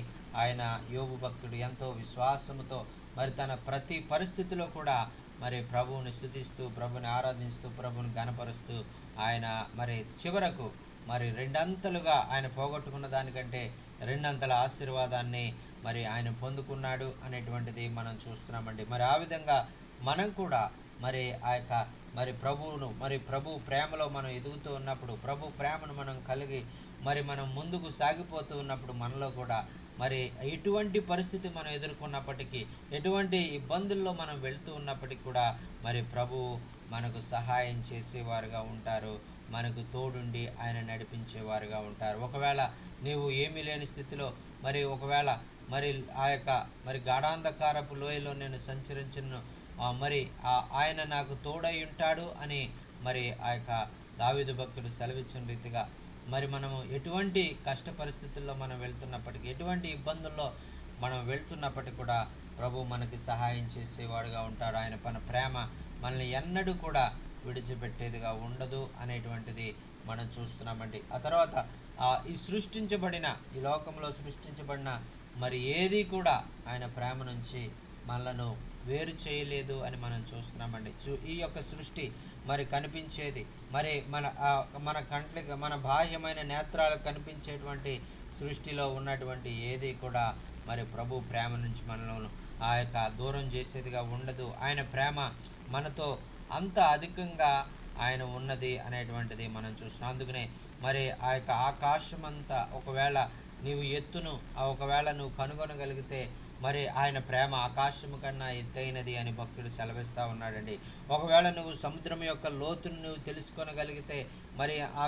ఆయన యోబు భక్తుడు ఎంతో విశ్వాసముతో మరి తన ప్రతి పరిస్థితిలో కూడా మరి ప్రభువుని స్తుతిస్తూ, ప్రభుని ఆరాధిస్తూ, ప్రభుని గణపరుస్తూ ఆయన మరి చివరకు మరి రెండంతలుగా ఆయన పోగొట్టుకున్న దానికంటే రెండంతల ఆశీర్వాదాన్ని మరి ఆయన పొందుకున్నాడు అనేటువంటిది మనం చూస్తున్నామండి. మరి ఆ విధంగా మనం కూడా మరి ఆ యొక్క మరి ప్రభువును, మరి ప్రభు ప్రేమలో మనం ఎదుగుతూ ఉన్నప్పుడు, ప్రభు ప్రేమను మనం కలిగి మరి మనం ముందుకు సాగిపోతూ ఉన్నప్పుడు మనలో కూడా మరి ఎటువంటి పరిస్థితి మనం ఎదుర్కొన్నప్పటికీ, ఎటువంటి ఇబ్బందుల్లో మనం వెళుతూ ఉన్నప్పటికీ కూడా మరి ప్రభువు మనకు సహాయం చేసేవారుగా ఉంటారు, మనకు తోడుండి ఆయన నడిపించేవారుగా ఉంటారు. ఒకవేళ నీవు ఏమీ లేని స్థితిలో, మరి ఒకవేళ మరి ఆ యొక్క మరి గాఢాంధకారపు లోయలో నేను సంచరించను, మరి ఆయన నాకు తోడై ఉంటాడు అని మరి ఆ యొక్క దావీదు భక్తుడు సెలవిచ్చిన రీతిగా మరి మనము ఎటువంటి కష్ట పరిస్థితుల్లో మనం వెళ్తున్నప్పటికీ, ఎటువంటి ఇబ్బందుల్లో మనం వెళ్తున్నప్పటికీ కూడా ప్రభు మనకి సహాయం చేసేవాడుగా ఉంటాడు. ఆయన ప్రేమ మనల్ని ఎన్నడూ కూడా విడిచిపెట్టేదిగా ఉండదు అనేటువంటిది మనం చూస్తున్నామండి. ఆ తర్వాత ఈ సృష్టించబడిన, ఈ లోకంలో సృష్టించబడిన మరి ఏది కూడా ఆయన ప్రేమ నుంచి మనలను వేరు చేయలేదు అని మనం చూస్తున్నామండి. ఈ యొక్క సృష్టి మరి కనిపించేది, మరి మన కంట్లకి, మన బాహ్యమైన నేత్రాలకు కనిపించేటువంటి సృష్టిలో ఉన్నటువంటి ఏది కూడా మరి ప్రభు ప్రేమ నుంచి మనలను ఆ యొక్క దూరం చేసేదిగా ఉండదు. ఆయన ప్రేమ మనతో అంత అధికంగా ఆయన ఉన్నది అనేటువంటిది మనం చూస్తున్నాం. అందుకనే మరి ఆ యొక్క ఆకాశమంతా ఒకవేళ నీవు ఎత్తును ఒకవేళ నువ్వు కనుగొనగలిగితే మరి ఆయన ప్రేమ ఆకాశము కన్నా ఎత్తైనది అని భక్తుడు సెలవిస్తూ ఉన్నాడండి. ఒకవేళ నువ్వు సముద్రం యొక్క లోతును నువ్వు తెలుసుకొనగలిగితే, మరి ఆ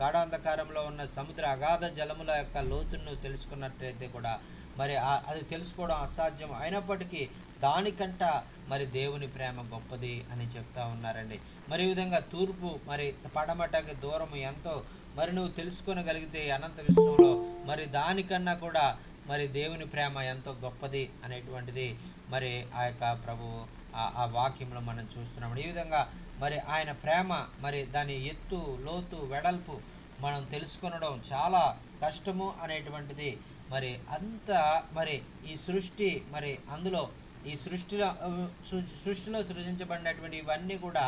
గాఢాంధకారంలో ఉన్న సముద్ర అగాధ జలముల యొక్క లోతును నువ్వు తెలుసుకున్నట్లయితే కూడా మరి అది తెలుసుకోవడం అసాధ్యం అయినప్పటికీ దానికంట మరి దేవుని ప్రేమ గొప్పది అని చెప్తా ఉన్నారండి. మరి ఈ విధంగా తూర్పు మరి పడమటకి దూరం ఎంతో మరి నువ్వు తెలుసుకొనగలిగితే అనంత విశ్వంలో మరి దానికన్నా కూడా మరి దేవుని ప్రేమ ఎంతో గొప్పది అనేటువంటిది మరి ఆ యొక్క ప్రభు ఆ వాక్యంలో మనం చూస్తున్నాం. ఈ విధంగా మరి ఆయన ప్రేమ మరి దాని ఎత్తు, లోతు, వెడల్పు మనం తెలుసుకొనడం చాలా కష్టము అనేటువంటిది మరి అంత మరి ఈ సృష్టి మరి అందులో ఈ సృష్టిలో సృజించబడినటువంటి ఇవన్నీ కూడా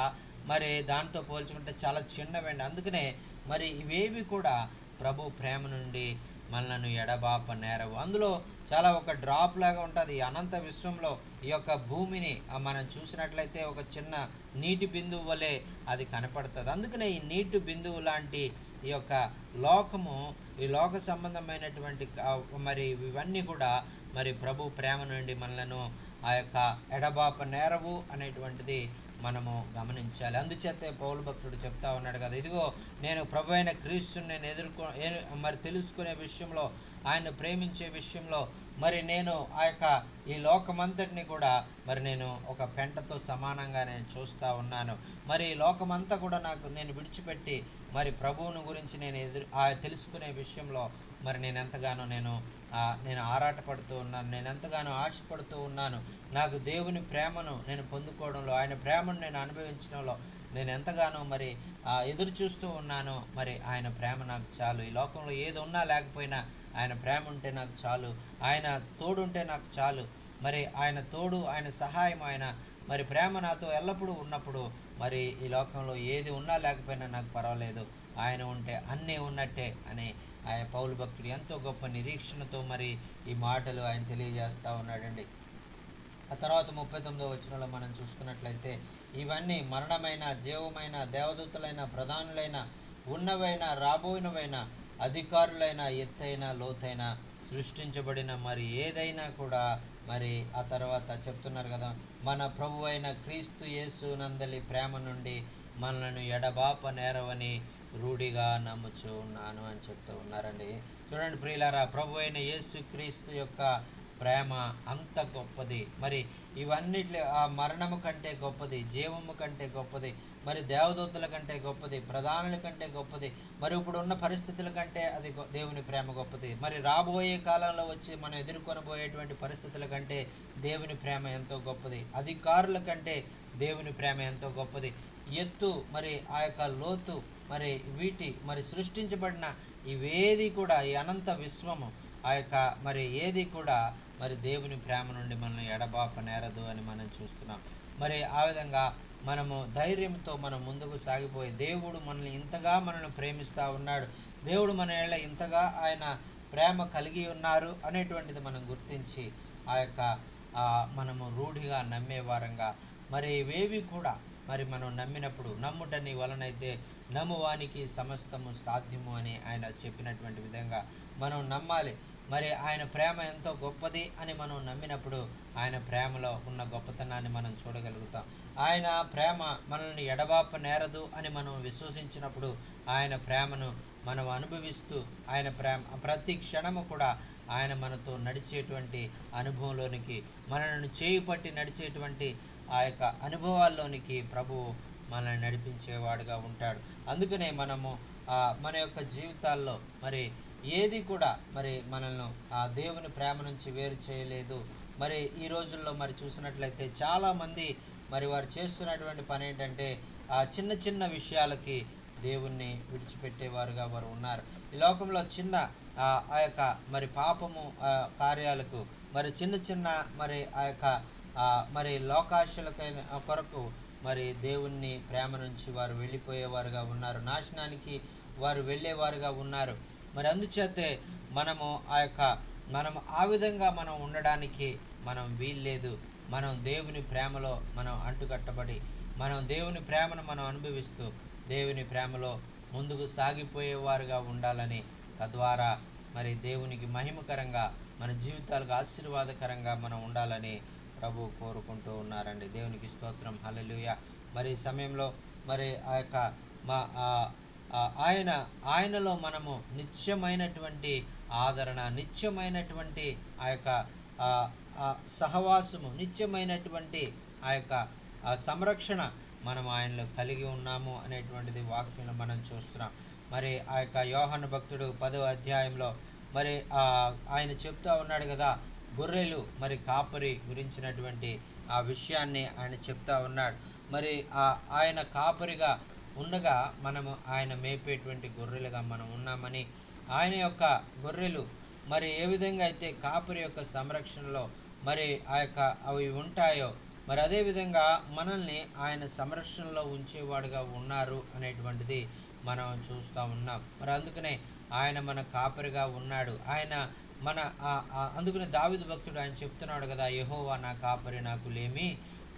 మరి దాంతో పోల్చుకుంటే చాలా చిన్నవండి. అందుకనే మరి ఇవేవి కూడా ప్రభు ప్రేమ నుండి మనలను ఎడబాప నేరవు. అందులో చాలా ఒక డ్రాప్ లాగా ఉంటుంది. అనంత విశ్వంలో ఈ యొక్క భూమిని మనం చూసినట్లయితే ఒక చిన్న నీటి బిందువు వలె అది కనపడుతుంది. అందుకనే ఈ నీటి బిందువు లాంటి ఈ యొక్క లోకము, ఈ లోక సంబంధమైనటువంటి మరి ఇవన్నీ కూడా మరి ప్రభు ప్రేమ నుండి మనలను ఆ యొక్క ఎడబాప నేరవు అనేటువంటిది మనము గమనించాలి. అందుచేతే పౌలు భక్తుడు చెప్తా ఉన్నాడు కదా, ఇదిగో నేను ప్రభు అయిన క్రీస్తుని నేను మరి తెలుసుకునే విషయంలో, ఆయన ప్రేమించే విషయంలో మరి నేను ఆ యొక్క ఈ లోకమంతటిని కూడా మరి నేను ఒక పెంటతో సమానంగా నేను చూస్తూ ఉన్నాను. మరి ఈ లోకమంతా కూడా నేను విడిచిపెట్టి మరి ప్రభువుని గురించి నేను తెలుసుకునే విషయంలో మరి నేను ఎంతగానో నేను ఆరాటపడుతూ ఉన్నాను, నేను ఎంతగానో ఆశపడుతూ ఉన్నాను. నాకు దేవుని ప్రేమను నేను పొందుకోవడంలో, ఆయన ప్రేమను నేను అనుభవించడంలో నేను ఎంతగానో మరి ఎదురు చూస్తూ ఉన్నాను. మరి ఆయన ప్రేమ నాకు చాలు. ఈ లోకంలో ఏది ఉన్నా లేకపోయినా ఆయన ప్రేమ ఉంటే నాకు చాలు, ఆయన తోడు ఉంటే నాకు చాలు. మరి ఆయన తోడు, ఆయన సహాయం, ఆయన మరి ప్రేమ నాతో ఎల్లప్పుడూ ఉన్నప్పుడు మరి ఈ లోకంలో ఏది ఉన్నా లేకపోయినా నాకు పర్వాలేదు, ఆయన ఉంటే అన్నీ ఉన్నట్టే అని ఆయన పౌలు భక్తుడు ఎంతో గొప్ప నిరీక్షణతో మరి ఈ మాటలు ఆయన తెలియజేస్తూ ఉన్నాడండి. ఆ తర్వాత 39వ వచనంలో మనం చూసుకున్నట్లయితే, ఇవన్నీ మరణమైన, జీవమైన, దేవదూతలైన, ప్రధానులైన, ఉన్నవైన, రాబోయినవైన, అధికారులైన, ఎత్తైన, లోతైన, సృష్టించబడిన మరి ఏదైనా కూడా మరి ఆ తర్వాత చెప్తున్నారు కదా, మన ప్రభు అయిన క్రీస్తు యేసు నందలి ప్రేమ నుండి మనలను ఎడబాప నేరవని రూఢిగా నమ్ముచూ ఉన్నాను అని చెప్తూ ఉన్నారండి. చూడండి ప్రియులారా, ప్రభు అయిన యేసుక్రీస్తు యొక్క ప్రేమ అంత గొప్పది. మరి ఇవన్నిటి ఆ మరణము కంటే గొప్పది, జీవము కంటే గొప్పది, మరి దేవదూతల కంటే గొప్పది, ప్రధానుల కంటే గొప్పది, మరి ఇప్పుడు ఉన్న పరిస్థితుల కంటే అది దేవుని ప్రేమ గొప్పది. మరి రాబోయే కాలంలో వచ్చి మనం ఎదుర్కొనబోయేటువంటి పరిస్థితుల కంటే దేవుని ప్రేమ ఎంతో గొప్పది. అధికారుల కంటే దేవుని ప్రేమ ఎంతో గొప్పది. ఎత్తు, మరి ఆ యొక్క లోతు, మరి వీటి మరి సృష్టించబడిన ఇవేది కూడా, ఈ అనంత విశ్వము ఆ యొక్క మరి ఏది కూడా మరి దేవుని ప్రేమ నుండి మనల్ని ఎడబాప నేరదు అని మనం చూస్తున్నాం. మరి ఆ విధంగా మనము ధైర్యంతో మనం ముందుకు సాగిపోయి, దేవుడు మనల్ని ఇంతగా మనల్ని ప్రేమిస్తూ ఉన్నాడు, దేవుడు మన ఏళ్ళ ఇంతగా ఆయన ప్రేమ కలిగి ఉన్నారు అనేటువంటిది మనం గుర్తించి ఆ యొక్క మనము రూఢిగా నమ్మే వారంగా, మరి ఇవేవి కూడా మరి మనం నమ్మినప్పుడు, నమ్ముట నీ వలనైతే నమ్మువానికి సమస్తము సాధ్యము అని ఆయన చెప్పినటువంటి విధంగా మనం నమ్మాలి. మరి ఆయన ప్రేమ ఎంతో గొప్పది అని మనం నమ్మినప్పుడు ఆయన ప్రేమలో ఉన్న గొప్పతనాన్ని మనం చూడగలుగుతాం. ఆయన ప్రేమ మనల్ని ఎడబాప నేరదు అని మనం విశ్వసించినప్పుడు ఆయన ప్రేమను మనం అనుభవిస్తూ, ఆయన ప్రేమ ప్రతి క్షణము కూడా ఆయన మనతో నడిచేటువంటి అనుభవంలోనికి, మనల్ని చేయి పట్టి నడిచేటువంటి ఆ యొక్క అనుభవాల్లోనికి ప్రభువు మనల్ని నడిపించేవాడుగా ఉంటాడు. అందుకనే మనము మన యొక్క జీవితాల్లో మరి ఏది కూడా మరి మనల్ని ఆ దేవుని ప్రేమ నుంచి వేరు చేయలేదు. మరి ఈ రోజుల్లో మరి చూసినట్లయితే చాలామంది మరి వారు చేస్తున్నటువంటి పని ఏంటంటే ఆ చిన్న చిన్న విషయాలకి దేవుణ్ణి విడిచిపెట్టేవారుగా వారు ఉన్నారు. ఈ లోకంలో చిన్న ఆ యొక్క మరి పాపము కార్యాలకు, మరి చిన్న చిన్న మరి ఆ యొక్క మరి లోకాశలకైన కొరకు మరి దేవుణ్ణి ప్రేమ నుంచి వారు వెళ్ళిపోయేవారుగా ఉన్నారు, నాశనానికి వారు వెళ్ళేవారుగా ఉన్నారు. మరి అందుచేతే మనము మనం ఆ విధంగా మనం ఉండడానికి మనం వీల్లేదు. మనం దేవుని ప్రేమలో మనం అంటుకట్టబడి, మనం దేవుని ప్రేమను మనం అనుభవిస్తూ దేవుని ప్రేమలో ముందుకు సాగిపోయేవారుగా ఉండాలని, తద్వారా మరి దేవునికి మహిమకరంగా, మన జీవితాలకు ఆశీర్వాదకరంగా మనం ఉండాలని ప్రభు కోరుకుంటూ ఉన్నారండి. దేవునికి స్తోత్రం, హల్లెలూయా. మరి ఈ సమయంలో మరి ఆ యొక్క ఆయనలో మనము నిత్యమైనటువంటి ఆదరణ, నిత్యమైనటువంటి ఆ యొక్క సహవాసము, నిత్యమైనటువంటి ఆ యొక్క సంరక్షణ మనం ఆయనలో కలిగి ఉన్నాము అనేటువంటిది వాక్యంలో మనం చూస్తున్నాం. మరి ఆ యొక్క యోహాను భక్తుడు 10వ అధ్యాయంలో మరి ఆయన చెప్తా ఉన్నాడు కదా, గొర్రెలు మరి కాపరి గురించినటువంటి ఆ విషయాన్ని ఆయన చెప్తా ఉన్నాడు. మరి ఆయన కాపరిగా ఉండగా మనము ఆయన మేపేటువంటి గొర్రెలుగా మనం ఉన్నామని, ఆయన యొక్క గొర్రెలు మరి ఏ విధంగా అయితే కాపరి యొక్క సంరక్షణలో మరి ఆ యొక్క అవి ఉంటాయో, మరి అదేవిధంగా మనల్ని ఆయన సంరక్షణలో ఉంచేవాడుగా ఉన్నారు అనేటువంటిది మనం చూస్తూ ఉన్నాం. మరి అందుకనే ఆయన మన కాపరిగా ఉన్నాడు. ఆయన మన అందుకనే దావీదు భక్తుడు ఆయన చెప్తున్నాడు కదా, యెహోవా నా కాపరి, నాకు లేమి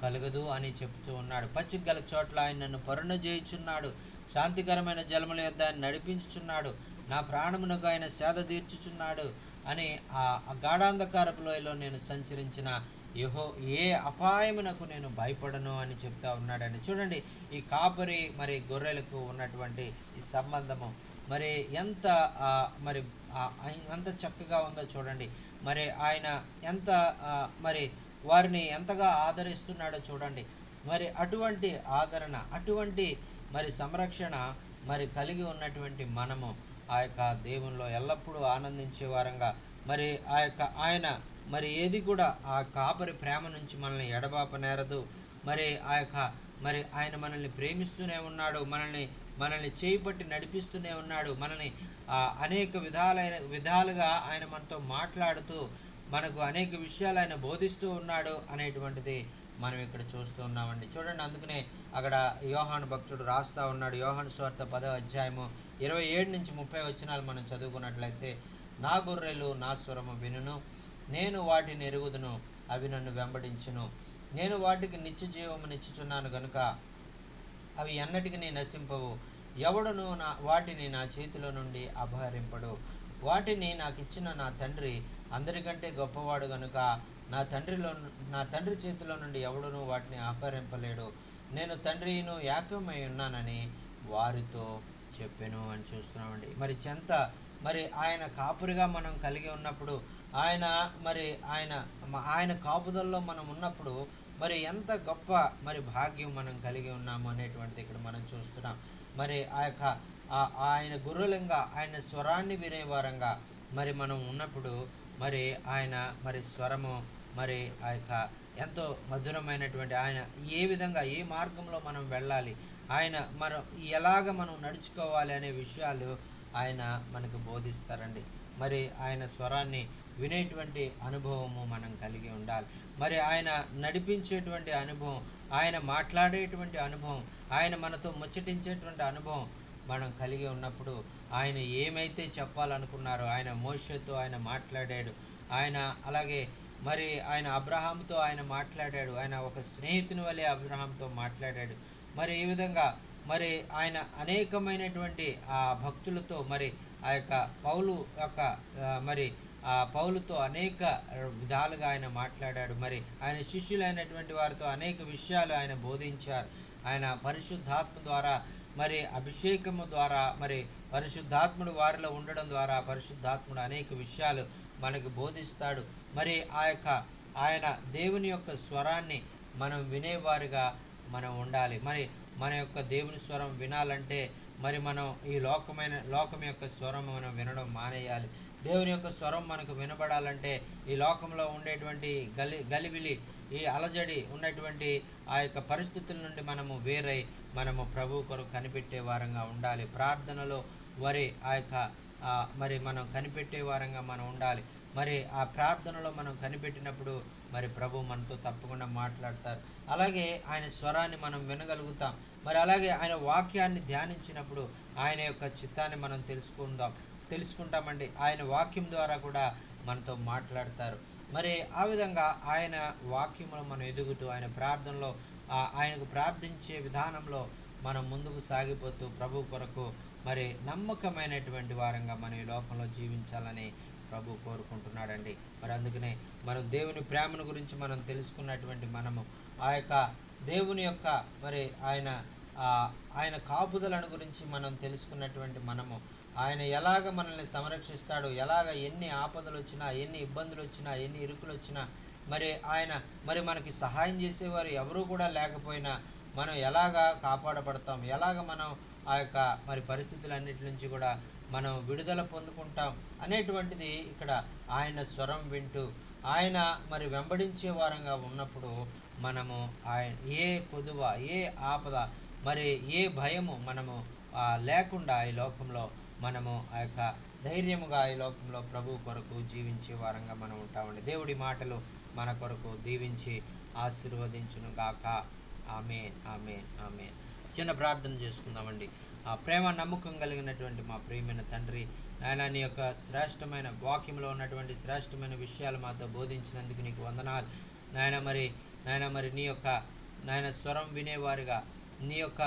కలగదు అని చెప్తూ ఉన్నాడు. పచ్చిక గల చోట్ల ఆయన నన్ను పరుణ చేయుచున్నాడు, శాంతికరమైన జలముల యొద్ద ఆయన నడిపించుచున్నాడు, నా ప్రాణమునకు ఆయన సేద తీర్చుచున్నాడు అని ఆ గాఢాంధకారపు లోయలో నేను సంచరించిన ఏ అపాయమునకు నేను భయపడను అని చెప్తా ఉన్నాడని. చూడండి, ఈ కాపరి మరి గొర్రెలకు ఉన్నటువంటి ఈ సంబంధము మరి ఎంత మరి ఎంత చక్కగా ఉందో చూడండి. మరి ఆయన ఎంత మరి వారిని ఎంతగా ఆదరిస్తున్నాడో చూడండి. మరి అటువంటి ఆదరణ, అటువంటి మరి సంరక్షణ మరి కలిగి ఉన్నటువంటి మనము ఆ యొక్క దేవునిలో ఎల్లప్పుడూ ఆనందించే వారంగా, మరి ఆ యొక్క ఆయన మరి ఏది కూడా ఆ కాపరి ప్రేమ నుంచి మనల్ని ఎడబాప నేరదు. మరి ఆ యొక్క మరి ఆయన మనల్ని ప్రేమిస్తూనే ఉన్నాడు, మనల్ని చేయిపట్టి నడిపిస్తూనే ఉన్నాడు, మనల్ని అనేక విధాలుగా ఆయన మనతో మాట్లాడుతూ మనకు అనేక విషయాలు ఆయన బోధిస్తూ ఉన్నాడు అనేటువంటిది మనం ఇక్కడ చూస్తూ ఉన్నామండి. చూడండి, అందుకనే అక్కడ యోహాను భక్తుడు రాస్తా ఉన్నాడు. యోహాను సువార్త 10వ అధ్యాయము 27 నుంచి 30 వచనాలు మనం చదువుకున్నట్లయితే, నా గొర్రెలు నా స్వరము వినును, నేను వాటిని ఎరుగుదును, అవి నన్ను వెంబడించును, నేను వాటికి నిత్య జీవమునిచ్చుచున్నాను గనుక అవి ఎన్నటికి నశింపవు, ఎవడును వాటిని నా చేతిలో నుండి అపహరింపడు. వాటిని నాకు ఇచ్చిన నా తండ్రి అందరికంటే గొప్పవాడు గనుక నా తండ్రి చేతిలో నుండి ఎవడును వాటిని అపహరింపలేడు. నేను తండ్రిను ఏకమై ఉన్నానని వారితో చెప్పాను అని చూస్తున్నామండి. మరి ఎంత మరి ఆయన కాపురిగా మనం కలిగి ఉన్నప్పుడు, ఆయన మరి ఆయన కాపుదల్లో మనం ఉన్నప్పుడు మరి ఎంత గొప్ప మరి భాగ్యం మనం కలిగి ఉన్నాము అనేటువంటిది ఇక్కడ మనం చూస్తున్నాం. మరి ఆయన గొర్రెలంగా ఆయన స్వరాన్ని వినేవారంగా మరి మనం ఉన్నప్పుడు మరి ఆయన మరి స్వరము మరి ఆ యొక్క ఎంతో మధురమైనటువంటి, ఆయన ఏ విధంగా ఏ మార్గంలో మనం వెళ్ళాలి, ఆయన మనం ఎలాగ మనం నడుచుకోవాలి అనే విషయాలు ఆయన మనకు బోధిస్తారండి. మరి ఆయన స్వరాన్ని వినేటువంటి అనుభవము మనం కలిగి ఉండాలి. మరి ఆయన నడిపించేటువంటి అనుభవం, ఆయన మాట్లాడేటువంటి అనుభవం, ఆయన మనతో ముచ్చటించేటువంటి అనుభవం మనం కలిగి ఉన్నప్పుడు ఆయన ఏమైతే చెప్పాలనుకున్నారో, ఆయన మోషేతో ఆయన మాట్లాడాడు, ఆయన అలాగే మరి ఆయన అబ్రహాముతో ఆయన మాట్లాడాడు, ఆయన ఒక స్నేహితుని వలె అబ్రహాంతో మాట్లాడాడు. మరి ఈ విధంగా మరి ఆయన అనేకమైనటువంటి ఆ భక్తులతో మరి ఆ యొక్క పౌలు యొక్క మరి ఆ పౌలుతో అనేక విధాలుగా ఆయన మాట్లాడాడు. మరి ఆయన శిష్యులైనటువంటి వారితో అనేక విషయాలు ఆయన బోధించారు. ఆయన పరిశుద్ధాత్మ ద్వారా మరి అభిషేకము ద్వారా మరి పరిశుద్ధాత్ముడు వారిలో ఉండడం ద్వారా పరిశుద్ధాత్ముడు అనేక విషయాలు మనకు బోధిస్తాడు. మరి ఆయన దేవుని యొక్క స్వరాన్ని మనం వినేవారుగా మనం ఉండాలి. మరి మన యొక్క దేవుని స్వరం వినాలంటే మరి మనం ఈ లోకం యొక్క స్వరం మనం వినడం మానేయాలి. దేవుని యొక్క స్వరం మనకు వినబడాలంటే ఈ లోకంలో ఉండేటువంటి గలిబిలి, ఈ అలజడి ఉన్నటువంటి ఆ యొక్క పరిస్థితుల నుండి మనము వేరై మనము ప్రభు కొరకు కనిపెట్టే వారంగా ఉండాలి. ప్రార్థనలో మరి మనం కనిపెట్టే వారంగా మనం ఉండాలి. మరి ఆ ప్రార్థనలో మనం కనిపెట్టినప్పుడు మరి ప్రభు మనతో తప్పకుండా మాట్లాడతారు. అలాగే ఆయన స్వరాన్ని మనం వినగలుగుతాం. మరి అలాగే ఆయన వాక్యాన్ని ధ్యానించినప్పుడు ఆయన యొక్క చిత్తాన్ని మనం తెలుసుకుంటామండి. ఆయన వాక్యం ద్వారా కూడా మనతో మాట్లాడతారు. మరి ఆ విధంగా ఆయన వాక్యంలో మనం ఎదుగుతూ ఆయన ప్రార్థనలో ఆయనకు ప్రార్థించే విధానంలో మనం ముందుకు సాగిపోతూ ప్రభు కొరకు మరి నమ్మకమైనటువంటి వారంగా మనం ఈ లోకంలో జీవించాలని ప్రభు కోరుకుంటున్నాడండి. మరి అందుకనే మనం దేవుని ప్రేమను గురించి మనం తెలుసుకున్నటువంటి మనము ఆ యొక్క దేవుని యొక్క మరి ఆయన కాపుదలను గురించి మనం తెలుసుకున్నటువంటి మనము ఆయన ఎలాగ మనల్ని సంరక్షిస్తాడు, ఎలాగ ఎన్ని ఆపదలు వచ్చినా, ఎన్ని ఇబ్బందులు వచ్చినా, ఎన్ని ఇరుకులు వచ్చినా మరి మనకి సహాయం చేసేవారు ఎవరూ కూడా లేకపోయినా మనం ఎలాగా కాపాడబడతాం, ఎలాగ మనం ఆ యొక్క మరి పరిస్థితులన్నిటి నుంచి కూడా మనం విడుదల పొందుకుంటాం అనేటువంటిది ఇక్కడ ఆయన స్వరం వింటూ ఆయన మరి వెంబడించే వారంగా ఉన్నప్పుడు మనము ఆయన ఏ కొదువ, ఏ ఆపద, మరి ఏ భయము మనము లేకుండా ఈ లోకంలో మనము ఆ యొక్క ధైర్యముగా ఈ లోకంలో ప్రభు కొరకు జీవించే వారంగా మనం ఉంటామండి. దేవుడి మాటలు మన కొరకు దీవించి ఆశీర్వదించును గాక. ఆమేన్, ఆమేన్, ఆమేన్. చిన్న ప్రార్థన చేసుకుందామండి. ప్రేమ నమ్మకం కలిగినటువంటి మా ప్రియమైన తండ్రి, నాయన నీ యొక్క శ్రేష్టమైన వాక్యంలో ఉన్నటువంటి శ్రేష్టమైన విషయాలు మాతో బోధించినందుకు నీకు వందనాలు నాయన. మరి నీ యొక్క స్వరం వినేవారుగా, నీ యొక్క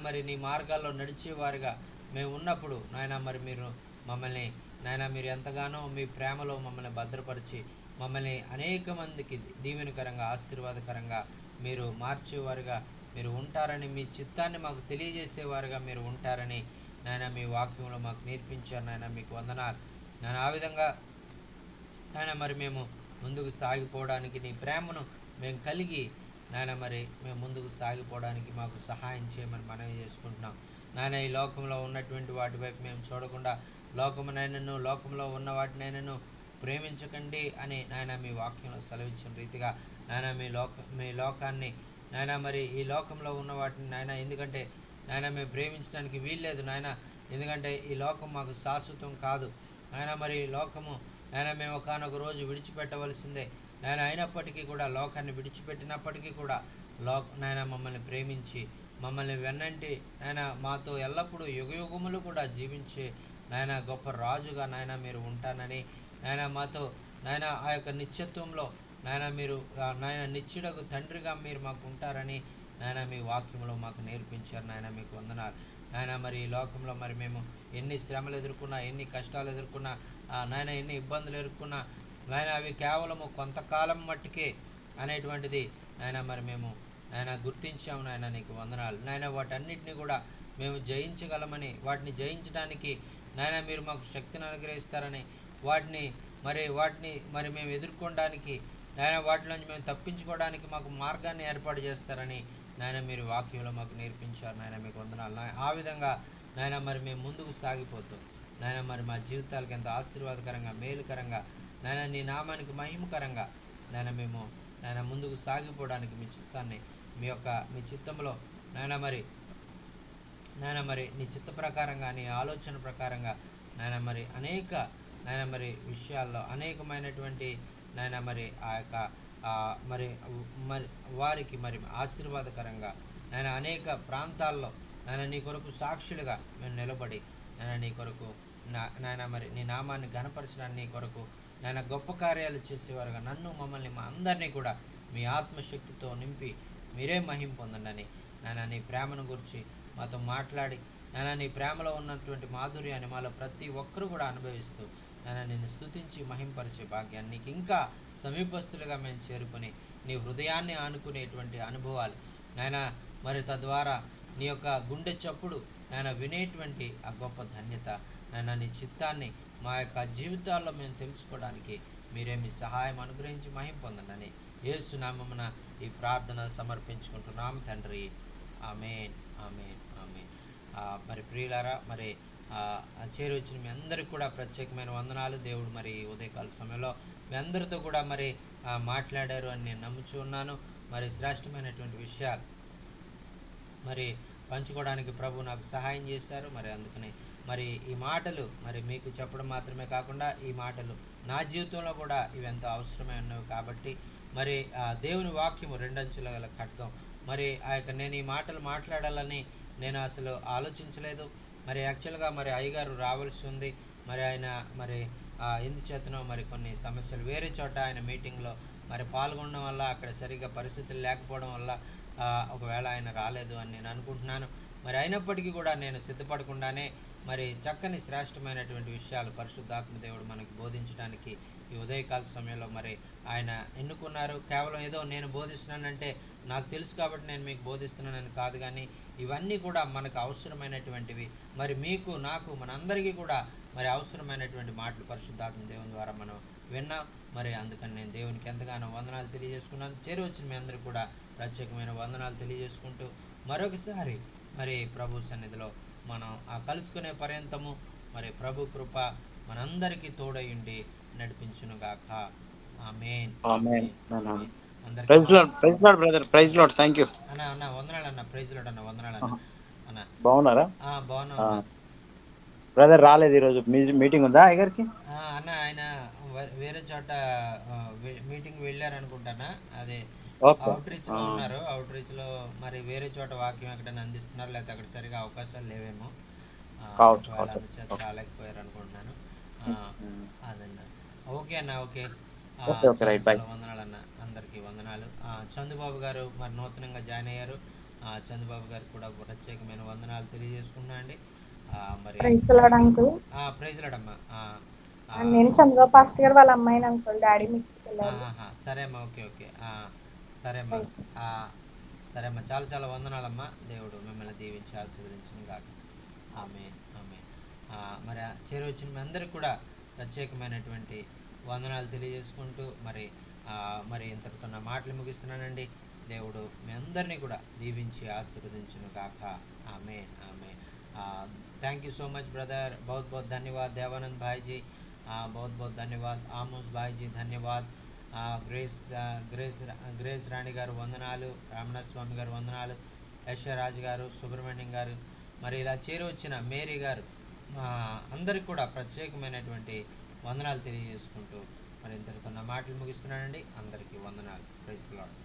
మరి నీ మార్గాల్లో నడిచేవారుగా మేము ఉన్నప్పుడు మరి మీరు మమ్మల్ని మీరు ఎంతగానో మీ ప్రేమలో మమ్మల్ని భద్రపరిచి మమ్మల్ని అనేక మందికి దీవెనకరంగా ఆశీర్వాదకరంగా మీరు మార్చేవారుగా మీరు ఉంటారని, మీ చిత్తాన్ని మాకు తెలియజేసేవారుగా మీరు ఉంటారని మీ వాక్యంలో మాకు నేర్పించారు మీకు వందనాలు ఆ విధంగా మరి మేము ముందుకు సాగిపోవడానికి నీ ప్రేమను మేము కలిగి మరి మేము ముందుకు సాగిపోవడానికి మాకు సహాయం చేయమని మనవి చేసుకుంటున్నాం ఈ లోకంలో ఉన్నటువంటి వాటి వైపు మేము చూడకుండా లోకంలో ఉన్న వాటినైనాను ప్రేమించకండి అని మీ వాక్యంలో సెలవిచ్చిన రీతిగా మీ లోకాన్ని మరి ఈ లోకంలో ఉన్న వాటిని ఎందుకంటే మేము ప్రేమించడానికి వీల్లేదు ఎందుకంటే ఈ లోకం మాకు శాశ్వతం కాదు మరి ఈ లోకము మేము ఒకనొక రోజు విడిచిపెట్టవలసిందే అయినప్పటికీ కూడా లోకాన్ని విడిచిపెట్టినప్పటికీ కూడా మమ్మల్ని ప్రేమించి మమ్మల్ని వెన్నంటి మాతో ఎల్లప్పుడూ యుగయుగములు కూడా జీవించే గొప్ప రాజుగా మీరు ఉంటానని మాతో ఆ యొక్క నిత్యత్వంలో మీరు నిత్యుడకు తండ్రిగా మీరు మాకు ఉంటారని మీ వాక్యంలో మాకు నేర్పించారు మీకు వందనాలు మరి ఈ లోకంలో మరి మేము ఎన్ని శ్రమలు ఎదుర్కొన్నా, ఎన్ని కష్టాలు ఎదుర్కొన్నా, ఎన్ని ఇబ్బందులు ఎదుర్కొన్నా అవి కేవలము కొంతకాలం మట్టుకే అనేటువంటిది మరి మేము గుర్తించాము నీకు వందనాలు వాటన్నిటిని కూడా మేము జయించగలమని, వాటిని జయించడానికి నాయన మీరు మాకు శక్తిని అనుగ్రహిస్తారని, వాటిని మరి మేము ఎదుర్కొనడానికి, నాయన వాటిలోంచి మేము తప్పించుకోవడానికి మాకు మార్గాన్ని ఏర్పాటు చేస్తారని నాయన మీరు వాక్యంలో మాకు నేర్పించారు. నాయన మీకు వందనాలు. ఆ విధంగా నాయన మరి మేము ముందుకు సాగిపోతూ నాయన మరి మా జీవితాలకు ఎంతో ఆశీర్వాదకరంగా, మేలుకరంగా, నాయన నీ నామానికి మహిమకరంగా నాయన మేము నాయన ముందుకు సాగిపోవడానికి మీ చిత్తాన్ని, మీ చిత్తంలో నాయన మరి నీ చిత్త ప్రకారంగా, నీ ఆలోచన ప్రకారంగా నాయన మరి విషయాల్లో అనేకమైనటువంటి నాయన మరి ఆ యొక్క మరి వారికి మరి ఆశీర్వాదకరంగా నాయన అనేక ప్రాంతాల్లో నాయన నీ కొరకు సాక్షులుగా మేము నిలబడి నాయన నీ కొరకు నాయన మరి నీ నామాన్ని ఘనపరచడానికి, నీ కొరకు నాయన గొప్ప కార్యాలు చేసేవారుగా నన్ను, మమ్మల్ని, మా అందరినీ కూడా మీ ఆత్మశక్తితో నింపి మీరే మహిమ పొందండి. నాయన నీ ప్రేమను గురించి మాతో మాట్లాడి నాయన నీ ప్రేమలో ఉన్నటువంటి మాధుర్యాన్ని మాలో ప్రతి ఒక్కరూ కూడా అనుభవిస్తూ నాయన నిన్ను స్తుతించి మహింపరిచే భాగ్యాన్ని, నీకు ఇంకా సమీపస్తులుగా మేము చేరుకొని నీ హృదయాన్ని ఆనుకునేటువంటి అనుభవాలు నాయన మరి తద్వారా నీ యొక్క గుండె చప్పుడు నాయన వినేటువంటి ఆ గొప్ప ధన్యత నాయన నీ చిత్తాన్ని మా యొక్క జీవితాల్లో మేము తెలుసుకోవడానికి మీరే మీ సహాయం అనుగ్రహించి మహిమ పొందండి. యేసు నామమున ఈ ప్రార్థన సమర్పించుకుంటున్నాం తండ్రి. ఆమేన్, ఆమేన్, ఆమేన్. మరి ప్రియులారా, మరి చేరి వచ్చిన మీ అందరికి కూడా ప్రత్యేకమైన వందనాలు. దేవుడు మరి ఉదయకాల సమయంలో మీ అందరితో కూడా మరి మాట్లాడారు అని నేను నమ్ముచూ ఉన్నాను. మరి శ్రేష్టమైనటువంటి విషయాలు మరి పంచుకోవడానికి ప్రభు నాకు సహాయం చేశారు. మరి అందుకని మరి ఈ మాటలు మరి మీకు చెప్పడం మాత్రమే కాకుండా ఈ మాటలు నా జీవితంలో కూడా ఇవి ఎంతో అవసరమై ఉన్నవి కాబట్టి మరి దేవుని వాక్యము రెండంచుల గల ఖడ్గం. మరి నేను ఈ మాటలు మాట్లాడాలని నేను అసలు ఆలోచించలేదు. మరి యాక్చువల్గా మరి అయ్యగారు రావాల్సి ఉంది. మరి ఆయన మరి ఎందుచేతనో మరి కొన్ని సమస్యలు వేరే చోట ఆయన మీటింగ్లో మరి పాల్గొనడం వల్ల అక్కడ సరిగ్గా పరిస్థితులు లేకపోవడం వల్ల ఒకవేళ ఆయన రాలేదు అని నేను అనుకుంటున్నాను. మరి అయినప్పటికీ కూడా నేను సిద్ధపడకుండానే మరి చక్కని శ్రేష్టమైనటువంటి విషయాలు పరిశుద్ధాత్మ దేవుడు మనకి బోధించడానికి ఈ ఉదయకాల సమయంలో మరి ఆయన ఎన్నుకున్నారు. కేవలం ఏదో నేను బోధిస్తున్నానంటే నాకు తెలుసు కాబట్టి నేను మీకు బోధిస్తున్నానని కాదు, కానీ ఇవన్నీ కూడా మనకు అవసరమైనటువంటివి. మరి మీకు, నాకు, మనందరికీ కూడా మరి అవసరమైనటువంటి మాటలు పరిశుద్ధాత్మ దేవుని ద్వారా మనం విన్నాం. మరి అందుకని నేను దేవునికి ఎంతగానో వందనాలు తెలియజేసుకున్నాను. చేరువచ్చిన మీ అందరికీ కూడా ప్రత్యేకమైన వందనాలు తెలియజేసుకుంటూ మరొకసారి మరి ప్రభు సన్నిధిలో మనం కలుసుకునే పర్యంతము మరి ప్రభు కృప మనందరికీ తోడయుండి నడిపించునుగాక. ఆమేన్. అన్న వందనాలు అన్న. ప్రైజ్ లార్డ్ అన్న. వందనాలు అన్న. బాగున్నారా? బాగున్నా బ్రదర్. రాలేదు ఈరోజు, మీటింగ్ ఉందా అయ్యగారికి? అన్న ఆయన వేరే చోట మీటింగ్ వెళ్ళారు అనుకుంటానా. అదే అవుట్ రీచ్ లో ఉన్నారు. అవుట్ రీచ్ లో మరి వేరే చోట వాక్యం ఎక్కడైనా అందిస్తున్నారు, లేకపోతే అక్కడ సరిగా అవకాశాలు లేవేమో, అందుచేత రాలేకపోయారు అనుకుంటున్నాను. అదన్న. ఓకే అన్న. ఓకే, వందనాలు అన్న. అందరికి వందనాలు. చందుబాబు గారు మరి నూతనంగా జాయిన్ అయ్యారు. చందుబాబు గారు కూడా ప్రత్యేకమైన వందనాలు తెలియజేసుకున్నా అండి. మరి ప్రైజ్ లార్డ్ అమ్మా. నేను చంద్రబాబు పాస్టర్ గారు వాళ్ళ అమ్మాయిని అంకుల్ డాడీ మీకు సరే అమ్మా. ఓకే, ఓకే, సరే అమ్మా. సరే అమ్మా. చాలా చాలా వందనాలమ్మా. దేవుడు మిమ్మల్ని దీవించి ఆశీర్వదించును గాక. ఆమేన్, ఆమేన్. మరి చేరువచ్చిన మీ అందరికి కూడా ప్రత్యేకమైనటువంటి వందనాలు తెలియజేసుకుంటూ మరి ఇంతటితో నా మాటలు ముగిస్తున్నానండి. దేవుడు మీ అందరినీ కూడా దీవించి ఆశీర్వదించును గాక. Amen, amen. Thank you so much brother. बहुत बहुत धन्यवाद देवानंद भाई जी. बहुत बहुत धन्यवाद आमोस भाई जी. धन्यवाद. గ్రేస్ రాణి గారు వందనాలు. రామనాథ స్వామి గారు వందనాలు. యశ్వరాజ్ గారు, సుబ్రహ్మణ్యం గారు, మరి ఇలా చేరి వచ్చిన మేరీ గారు, అందరికి కూడా ప్రత్యేకమైనటువంటి వందనాలు తెలియజేసుకుంటూ మరి ఇంతటితో నా మాటలు ముగిస్తున్నానండి. అందరికీ వందనాలు. Praise the lord.